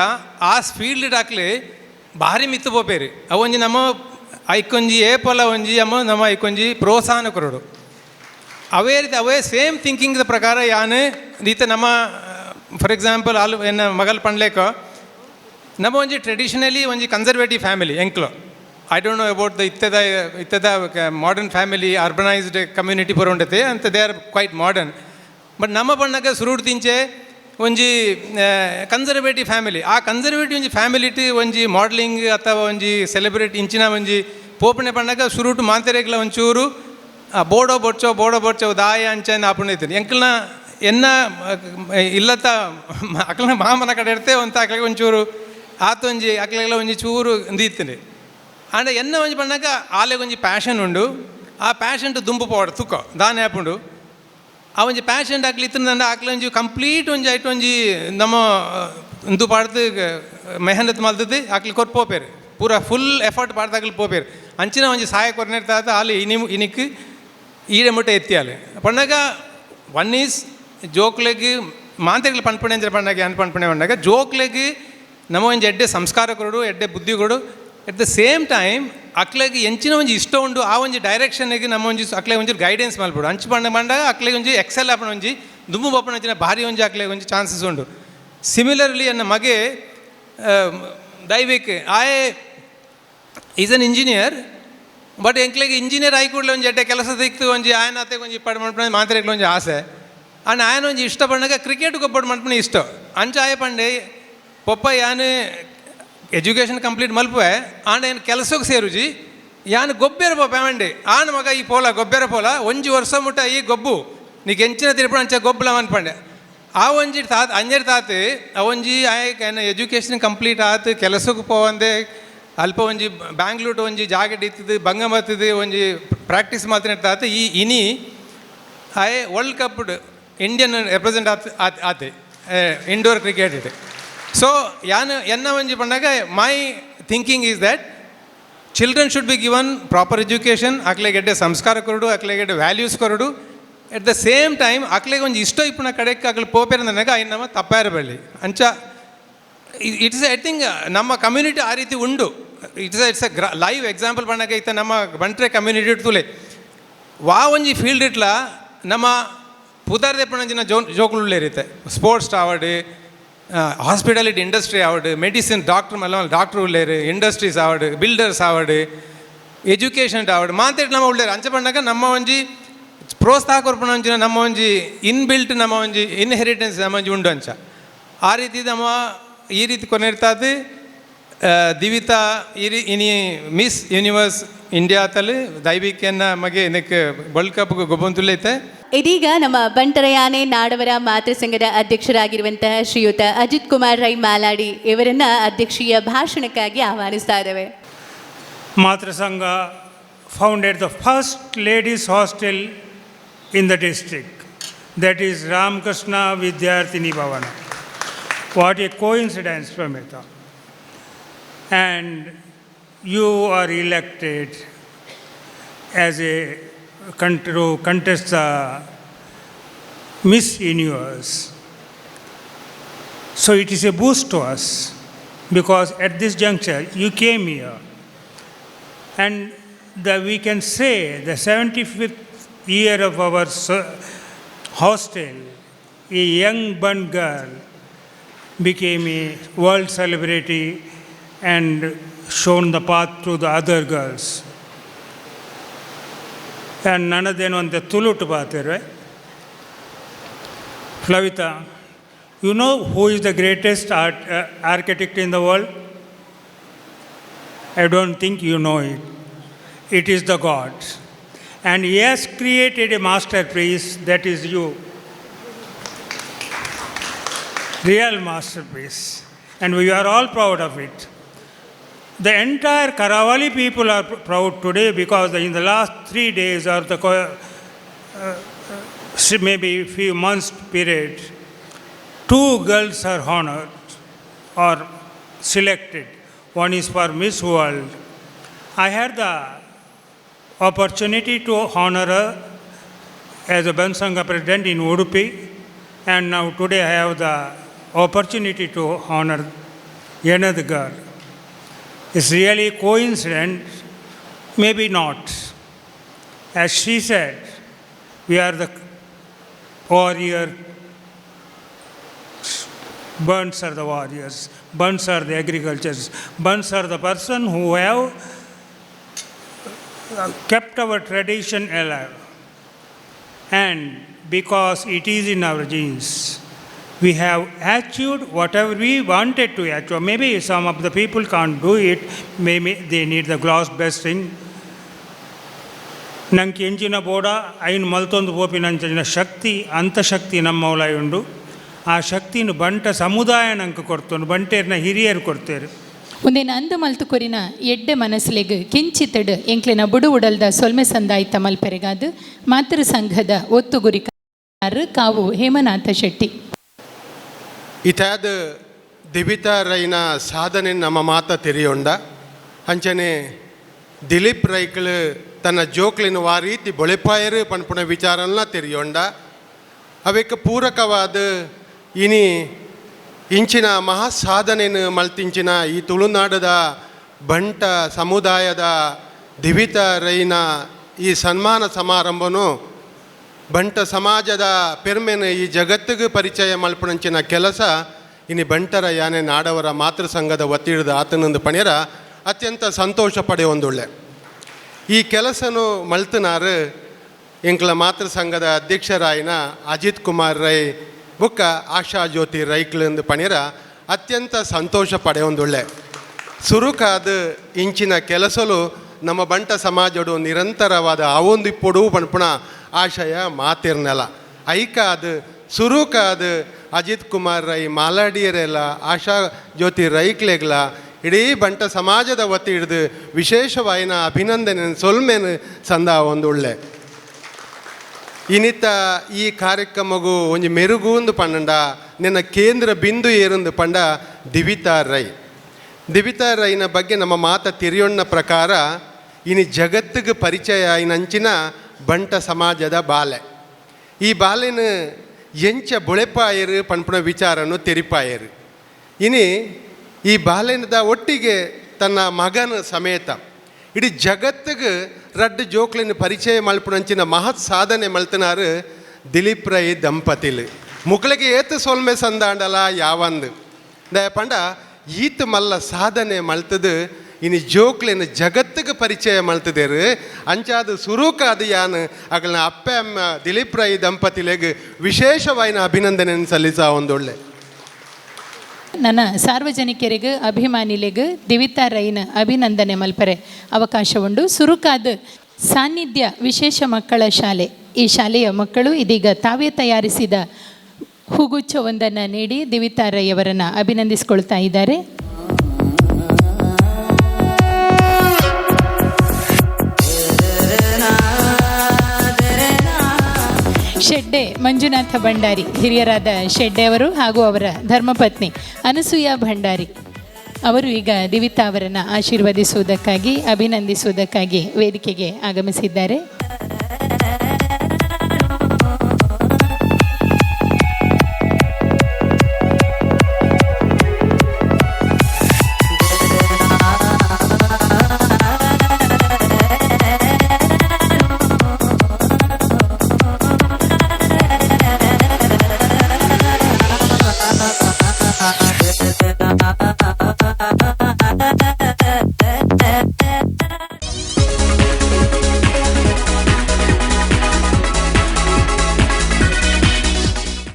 ಆ ಫೀಲ್ಡ್ ಅಕ್ಲೆ ಭಾರಿ ಮಿತ್ತು ಪೋಪೇರಿ ಅವೊಂಜಿ ನಮ್ಮ ಐಕೊಂಜಿ ಏಪಲ ಒಂಜಿ ಅಮ್ಮ ನಮ್ಮ ಐಕೊಂಜಿ ಪ್ರೋತ್ಸಾಹನ ಕೊರಡು ಅವೇ ರೀತಿ ಅವೇ ಸೇಮ್ ಥಿಂಕಿಂಗ್ದ ಪ್ರಕಾರ ಯಾನು ರೀತಿ ನಮ್ಮ ಫಾರ್ ಎಕ್ಸಾಂಪಲ್ ಅಲ್ಲಿ ಎನ್ನ ಮಗಲ್ ಪಂಡ್ಲೇಕ ನಮ್ಮ ಒಂಜಿ ಟ್ರೆಡಿಷನಲಿ ಒಂಜಿ ಕನ್ಸರ್ವೇಟಿವ್ ಫ್ಯಾಮಿಲಿ ಎಂಕ್ಲು I don't know about the ಇತ್ತದ ಮಾಡರ್ನ್ ಫ್ಯಾಮಿಲಿ ಅರ್ಬನೈಸ್ಡ್ ಕಮ್ಯುನಿಟಿ ಪೂರ ಉಂಡತೆ ಅಂತ they are quite modern but ನಮ್ಮ ಬಣ್ಣಗ ಸುರುಡು ತಿಂಚೆ ಒಂಜಿ ಕನ್ಸರ್ವೇಟಿವ್ ಫ್ಯಾಮಿಲಿ ಆ ಕನ್ಸರ್ವೇಟಿವ್ ಒಂಜಿ ಫ್ಯಾಮಿಲಿಟಿ ಒಂಜಿ ಮಾಡಲಿಂಗ್ ಅಥವಾ ಒಂಜಿ ಸೆಲೆಬ್ರೇಟ್ ಇಂಚಿನ ಒಂಜಿ ಪೋಪಣೆ ಪಂಡಗ ಸುರುಟು ಮಾಂತೆರೆಗ್ಲ ಒಂಚೂರು ಬೋಡೋ ಬೊಡ್ಚೋ ದಾಯ ಅಂಚೆನ ಆಪುಣೈತೀನಿ ಎಂಕ್ಲನ ಎನ್ನ ಇಲ್ಲತ್ತ ಅಕ್ಲನ ಮಾಮನ ಕಡೆ ಇರ್ತೇ ಅಂತ ಅಕ್ಲಿಗೆ ಒಂಚೂರು ಆತೊಂಜಿ ಅಕ್ಲೆಲ್ಲ ಒಂಜಿ ಚೂರು ದೀತೀನಿ ಆಂಡ ಎನ್ನ ಒಂಜಿ ಪಂಡಗ ಆಲೆಗೆ ಒಂಜಿ ಪ್ಯಾಷನ್ ಉಂಡು ಆ ಪ್ಯಾಷನ್ ದುಂಬು ಪೋಡು ತುಕ್ಕ ದಾನೆ ಆಪುಂಡು ಆ ಒಂಜಿ ಪ್ಯಾಷನ್ ಆಕ್ಲಿ ಇತ್ತಂದ ಆಕ್ಲೆ ಒಂಜಿ ಕಂಪ್ಲೀಟ್ ಒಂಜಿ ಐಟ್ ಒಂಜಿ ನಮ್ಮ ಇಂದು ಪಾಡ್ದು ಮೆಹನತ್ ಮಲ್ತದ್ದು ಆಕ್ಲಿ ಕೊಟ್ಟು ಪೋಪೇರು ಪೂರ ಫುಲ್ ಎಫರ್ಟ್ ಪಾಡ್ದಾಗ್ಲಿ ಪೋಪೇರು ಅಂಚಿನ ಒಂಜಿ ಸಹಾಯ ಕೊರನಿರ್ತಾತ ಅಲ್ಲಿ ಇನಿಕ್ ಈಡೆ ಮುಟ್ಟೆ ಎತ್ತಿಯಾలి ಪಂಡಗ ಒನ್ ಈಸ್ ಜೋಕ್ಲೆಗ್ ಮಾಂತ್ರಿಗಳು ಪನ್ಪಣೆ ಅಂದ್ರೆ ಪಂಡಗ ಏನು ಪನ್ಪಣೆ ಪಂಡಗ ಜೋಕ್ಲೆಗ್ ನಮ್ಮ ಒಂಜಿ ಎಡ್ಡೆ ಸಂಸ್ಕಾರ ಕೊಡು ಎಡ್ಡೆ ಬುದ್ಧಿ ಕೊಡು ಎಟ್ ದ ಸೇಮ್ ಟೈಮ್ ಅಕ್ಲೆಗೆ ಎಂಚಿನ ಒಂಜಿ ಇಷ್ಟ ಉಂಡು ಆ ಒಂಜಿ ಡೈರೆಕ್ಷನ್ಗೆ ನಮ್ಮ ಒಂಜಿ ಅಕ್ಲೆಗೆ ಒಂಚೂರು ಗೈಡೆನ್ಸ್ ಮಲ್ಪಡು ಅಂಚು ಪಂಡಗ ಅಕ್ಲೆಗೆ ಒಂಜಿ ಎಕ್ಸೆಲ್ ಆಪಣ ಒಂಜಿ ದುಮ್ಮು ಬಪ್ಪಣ ಅಂಚಿನ ಭಾರಿ ಒಂಜಿ ಅಕ್ಲೆಗೆ ಒಂಜಿ ಚಾನ್ಸಸ್ ಉಂಡು ಸಿಮಿಲರ್ಲಿ ಎನ್ನ ಮಗೆ ದೈವಿಕ್ ಆಯ್ ಈಸ್ ಅನ್ ಇಂಜಿನಿಯರ್ ಬಟ್ ಎಂಕ್ಲೆಗೆ ಇಂಜಿನಿಯರ್ ಆಗಿ ಕೂಡಲೇ ಒಂಜಿ ಎಡ್ಡೆ ಕೆಲಸ ಸಿಕ್ತು ಒಂಜಿ ಆಯನ ಅತ್ತೆ ಒಂಜಿ ಇಪ್ಪಡು ಮಲ್ಪಣೆ ಮಾತ್ರೆಗ್ಲ ಒಂಜಿ ಆಸೆ ಆ್ಯಂಡ್ ಆಯನ ಒಂಜಿ ಇಷ್ಟ ಪಂಡಗ ಕ್ರಿಕೆಟ್ ಗೊಬ್ಬಡು ಮಲ್ಪಣೆ ಇಷ್ಟ ಅಂಚ ಆಯ ಪಂಡೆ ಪೊಪ್ಪ ಯಾನು ಎಜುಕೇಷನ್ ಕಂಪ್ಲೀಟ್ ಮಲ್ಪುವೆ ಆಂಡ ಏನು ಕೆಲಸಕ್ಕೆ ಸೇರುಜಿ ಯಾನು ಗೊಬ್ಬೆರ ಪೋ ಪೇಮೆಂಡೆ ಆನ ಮಗ ಈ ಪೋಲ ಗೊಬ್ಬೆರ ಪೋಲ ಒಂಜಿ ವರ್ಷ ಮುಟ್ಟ ಈ ಗೊಬ್ಬು ನೀನು ಎಂಚಿನ ತಿರುಪು ಅಂಚ ಗೊಬ್ಬಲ ಅನ್ಪಂಡೆ ಆ ಒಂಜಿ ಅಂಜರ್ ತಾತು ಅವೊಂಜಿ ಆಯ್ ಎಜುಕೇಷನ್ ಕಂಪ್ಲೀಟ್ ಆತು ಕೆಲಸಕ್ಕೆ ಪೋವಂದೆ ಅಲ್ಪ ಒಂಜಿ ಬ್ಯಾಂಗ್ಳೂರು ಒಂಜಿ ಜಾಗ ಇತ್ತದು ಭಂಗ ಮತ್ತದು ಒಂಜಿ ಪ್ರಾಕ್ಟೀಸ್ ಮಾತ್ರ ಈ ಇನಿ ಆಯ್ ವರ್ಲ್ಡ್ ಕಪ್ ಇಂಡಿಯನ್ ರೆಪ್ರೆಸೆಂಟ್ ಆತೆ ಇಂಡೋರ್ ಕ್ರಿಕೆಟ್ ಇದೆ ಸೊ ಯಾನು ಎನ್ನ ಒಂಜಿ ಪಂಡಗ my thinking is that children should be given proper education ಅಕ್ಲೆಗೆ ಎಡ್ಡೆ ಸಂಸ್ಕಾರ ಕೊರಡು ಅಕ್ಲೆಗೆ ಎಡ್ಡೆ ವ್ಯಾಲ್ಯೂಸ್ ಕೊರಡು ಎಟ್ ದ ಸೇಮ್ ಟೈಮ್ ಅಕ್ಲೆಗೆ ಒಂಜಿ ಇಷ್ಟ ಇಪ್ಪನ ಕಡೆಗೆ ಅಕ್ಲೆ ಪೋಪೇರ ನನಗೆ ಐ ನಮ್ಮ ತಪ್ಪಾರ ಬಳ್ಳಿ ಅಂಚ ಇಟ್ಸ್ ಐ ಥಿಂಕ್ ನಮ್ಮ ಕಮ್ಯುನಿಟಿ ಆ ರೀತಿ ಉಂಡು ಇಟ್ಸ್ ಎ ಲೈವ್ ಎಕ್ಸಾಂಪಲ್ ಪಂಡಗ ಇತ್ತ ನಮ್ಮ ಬಂಟ್ರೆ ಕಮ್ಯುನಿಟಿ ತುಲೆ ವಾ ಒಂಜಿ ಫೀಲ್ಡ್ ಇಟ್ಲ ನಮ್ಮ ಪುದಾರ್ದೆ ಪಣಂಜಿನ ಜೋಕುಲು ಇರುತ್ತೆ ಸ್ಪೋರ್ಟ್ಸ್ ಆವಡು ಹಾಸ್ಪಿಟಾಲಿಟಿ ಇಂಡಸ್ಟ್ರಿ ಆವಡು ಮೆಡಿಸಿನ್ ಡಾಕ್ಟ್ರ್ ಮಲ್ಲ ಡಾಕ್ಟ್ರ್ ಉಳ್ಳೇರು ಇಂಡಸ್ಟ್ರೀಸ್ ಆವಡು ಬಿಲ್ಡರ್ಸ್ ಆವಡು ಎಜುಕೇಷನ್ ಆವಡು ಮಾತಾಡಿ ನಮ್ಮ ಉಳ್ಳೇರು ಅಂಚೆ ಪಂಡಗ ನಮ್ಮ ಒಂಜಿ ಪ್ರೋತ್ಸಾಹ ಕೊರ್ಪಣ ಒಂಜಿನ ನಮ್ಮ ಒಂಜಿ ಇನ್ಬಿಲ್ಟ್ ನಮ್ಮ ಒಂಜಿ ಇನ್ಹೆರಿಟೆನ್ಸ್ ನಮ್ಮ ಒಂಜಿ ಉಂಡು ಅಂಚ ಆ ರೀತಿ ನಮ್ಮ ಈ ರೀತಿ ಕೊನೆರ್ತಾದು ದಿವಿತಾ ಇನಿ ಮಿಸ್ ಯೂನಿವರ್ಸ್ ಇಂಡಿಯಾ ತಲೆ ದೈವಿಕೆಯನ್ನ ಮಗೆ ಇದಕ್ಕೆ ವರ್ಲ್ಡ್ ಕಪ್ ಗೊಬ್ಬಂತುಲ್ಲೈತೆ ಇದೀಗ ನಮ್ಮ ಬಂಟರಯಾನೆ ನಾಡವರ ಮಾತೃ ಸಂಘದ ಅಧ್ಯಕ್ಷರಾಗಿರುವಂತಹ ಶ್ರೀಯುತ ಅಜಿತ್ ಕುಮಾರ್ ರೈ ಮಾಲಾಡಿ ಇವರನ್ನ ಅಧ್ಯಕ್ಷೀಯ ಭಾಷಣಕ್ಕಾಗಿ ಆಹ್ವಾನಿಸ್ತಾ ಇದ್ದೇವೆ. ಮಾತೃ ಸಂಘ founded the first ladies hostel in the district, that is Ramakrishna Vidyarthini Bhavana. What a coincidence, Pramita. And you are elected as a to contest the Miss Universe. So it is a boost to us because at this juncture you came here, and we can say the 75th year of our hostel, a young bun girl became a world celebrity and shown the path to the other girls. And ನನ್ನದೇನು ಅಂತ ತುಳುಟು ಪಾತಿರುವೆ. Flavita, you know who is the greatest architect in the world? I don't think you know it. It is the God. And he has created a masterpiece, that is you. Real masterpiece. And we are all proud of it. The entire Karavali people are proud today because in the last 3 days or maybe few months period, 2 girls are honored or selected. One is for Miss World. I had the opportunity to honor her as a Bansanga president in Udupi, and now today I have the opportunity to honor another girl. Is really coincidence? Maybe not. As she said, we are the warrior. Burns are the warriors. Burns are the agriculturists. Burns are the person who have kept our tradition alive. And because it is in our genes, we have achieved whatever we wanted to achieve. Maybe some of the people can't do it. Maybe they need the glass blessing. ನಂಗೆ ಎಂಚಿನ ಬೋಡ ಐನು ಮಲ್ತೊಂದು ಪೋಪಿನಂಚಿನ ಶಕ್ತಿ ಅಂತಶಕ್ತಿ ನಮ್ಮವಲ ಉಂಡು. ಆ ಶಕ್ತಿನ ಬಂಟ ಸಮುದಾಯ ನಂಗೆ ಕೊಡ್ತೊಂಡು, ಬಂಟೇರ್ನ ಹಿರಿಯರು ಕೊಡ್ತೇರು. ಒಂದೇನ ಅಂದು ಮಲ್ತು ಕೊರಿನ ಎಡ್ಡೆ ಮನಸ್ಲೆಗ್ ಕೆಂಚಿತಡು ಎಂಕ್ಲಿನ ಬುಡು ಉಡಲ್ದ ಸೊಲ್ಮೆ ಸಂದಾಯಿತ ಮಲ್ಪೆರೆಗಾದು ಮಾತೃ ಸಂಘದ ಒತ್ತುಗುರಿ ಕಾವು ಹೇಮನಾಥ ಶೆಟ್ಟಿ. ಇತಾದ ದಿವಿತಾ ರೈನ ಸಾಧನೆ ನಮ್ಮ ಮಾತ ತೆರೆಯೊಂಡ ಅಂಚನೆ ದಿಲೀಪ್ ರೈಕಳು ತನ್ನ ಜೋಕ್ಲಿನ ವಾ ರೀತಿ ಬೊಳೆಪಾಯರು ಪನ್ಪುಣ ವಿಚಾರನ ತೆರೆಯೊಂಡ ಅವಕ್ಕೆ ಪೂರಕವಾದ ಇನಿ ಇಂಚಿನ ಮಹಾ ಸಾಧನೆಯನ್ನು ಮಲ್ತಿಂಚಿನ ಈ ತುಳುನಾಡದ ಬಂಟ ಸಮುದಾಯದ ದಿವಿತಾ ರೈನ ಈ ಸನ್ಮಾನ ಸಮಾರಂಭನು ಬಂಟ ಸಮಾಜದ ಪೆರ್ಮೆನ ಈ ಜಗತ್ತಿಗೆ ಪರಿಚಯ ಮಲ್ಪಣಂಚಿನ ಕೆಲಸ ಇನ್ನು ಬಂಟರ ಯಾನೆ ನಾಡವರ ಮಾತೃ ಸಂಘದ ಒತ್ತಿಡಿದ ಆತನೊಂದು ಪಣ್ಯರ ಅತ್ಯಂತ ಸಂತೋಷ ಪಡೆಯೊಂದುಳ್ಳೆ. ಈ ಕೆಲಸನು ಮಲ್ತನಾರು ಎಂಕ್ಲ ಮಾತೃ ಸಂಘದ ಅಧ್ಯಕ್ಷರಾಯಿನ ಅಜಿತ್ ಕುಮಾರ್ ರೈ ಬುಕ್ಕ ಆಶಾ ಜ್ಯೋತಿ ರೈಕ್ಲಂದು ಪಣ್ಯರ ಅತ್ಯಂತ ಸಂತೋಷ ಪಡೆಯೊಂದುಳ್ಳೆ. ಸುರುಕಾದ ಇಂಚಿನ ಕೆಲಸಲು ನಮ್ಮ ಬಂಟ ಸಮಾಜಡು ನಿರಂತರವಾದ ಅವೊಂದಿಪ್ಪೊಡು ಪಣ್ಪುಣ ಆಶಯ ಮಾತಿರ್ನಲ್ಲ ಐಕಾದ ಸುರುಕಾದ ಅಜಿತ್ ಕುಮಾರ್ ರೈ ಮಾಲಾಡಿಯರೆಲ್ಲ ಆಶಾ ಜ್ಯೋತಿ ರೈಕ್ಲೆಗ್ಲ ಇಡೀ ಬಂಟ ಸಮಾಜದ ಒತ್ತಿ ಹಿಡಿದು ವಿಶೇಷವಾಯಿನ ಅಭಿನಂದನೆ ಸೊಲ್ಮೆನ ಸಂದ ಒಂದುಳ್ಳೆ. ಇನ್ನಿತ್ತ ಈ ಕಾರ್ಯಕ್ರಮಗೂ ಒಂಜಿ ಮೆರುಗೂಂದು ಪಂಡ ನಿನ್ನ ಕೇಂದ್ರ ಬಿಂದು ಏರುಂದು ಪಂಡ ದಿವಿತಾ ರೈ. ದಿವಿತಾ ರೈನ ಬಗ್ಗೆ ನಮ್ಮ ಮಾತ ತಿರಿಯೊಣ್ಣ ಪ್ರಕಾರ ಇನ್ನು ಜಗತ್ತಿಗೆ ಪರಿಚಯ ಆಯ್ನಂಚಿನ ಬಂಟ ಸಮಾಜದ ಬಾಲೆ. ಈ ಬಾಲೆನ ಎಂಚ ಬೊಳೆಪಾಯರು ಪನ್ಪುಣ ವಿಚಾರನು ತೆರಿಪಾಯರು. ಇನಿ ಈ ಬಾಲೆನದ ಒಟ್ಟಿಗೆ ತನ್ನ ಮಗನ ಸಮೇತ ಇಡೀ ಜಗತ್ತಿಗೆ ರಡ್ಡು ಜೋಕ್ಲಿನ ಪರಿಚಯ ಮಲ್ಪುಣಂಚಿನ ಮಹತ್ ಸಾಧನೆ ಮಲ್ತನಾರು ದಿಲೀಪ್ ರೈ ದಂಪತಿಲು ಮುಕ್ಳಿಗೆ ಏತು ಸೊಲ್ಮೆ ಸಂದಾಂಡಲ ಯಾವಂದು ದಯ ಪಂಡ ಈತ ಮಲ್ಲ ಸಾಧನೆ ಮಲ್ತದು ಇನ್ನು ಜೋಕ್ಲಿನ ಜಗತ್ತಿಗೆ ಪರಿಚಯ ಮಲ್ತದೇರು ಅಂಚಾದ ಸುರೂಕಾದ ಯಾನು ಅಗಲ್ನ ಅಪ್ಪ ಅಮ್ಮ ದಿಲೀಪ್ ರೈ ದಂಪತಿಲೆಗೆ ವಿಶೇಷವಾಯಿನ ಅಭಿನಂದನೆ ಸಲ್ಲಿಸ ಒಂದೊಳ್ಳೆ. ನನ್ನ ಸಾರ್ವಜನಿಕರಿಗೂ ಅಭಿಮಾನಿಲೆಗೂ ದಿವಿತಾ ರೈನ ಅಭಿನಂದನೆ ಮಲ್ಪರೆ ಅವಕಾಶ ಉಂಡು. ಸುರುಕಾದ ಸಾನ್ನಿಧ್ಯ ವಿಶೇಷ ಮಕ್ಕಳ ಶಾಲೆ. ಈ ಶಾಲೆಯ ಮಕ್ಕಳು ಇದೀಗ ತಾವೇ ತಯಾರಿಸಿದ ಹೂಗುಚ್ಛವೊಂದನ್ನು ನೀಡಿ ದಿವಿತಾ ರೈ ಅವರನ್ನು ಅಭಿನಂದಿಸಿಕೊಳ್ತಾ ಇದ್ದಾರೆ. ಶೆಡ್ಡೆ ಮಂಜುನಾಥ ಭಂಡಾರಿ, ಹಿರಿಯರಾದ ಶೆಡ್ಡೆ ಅವರು ಹಾಗೂ ಅವರ ಧರ್ಮಪತ್ನಿ ಅನಸೂಯ ಭಂಡಾರಿ ಅವರು ಈಗ ದಿವಿತಾ ಅವರನ್ನು ಆಶೀರ್ವದಿಸುವುದಕ್ಕಾಗಿ ಅಭಿನಂದಿಸುವುದಕ್ಕಾಗಿ ವೇದಿಕೆಗೆ ಆಗಮಿಸಿದ್ದಾರೆ.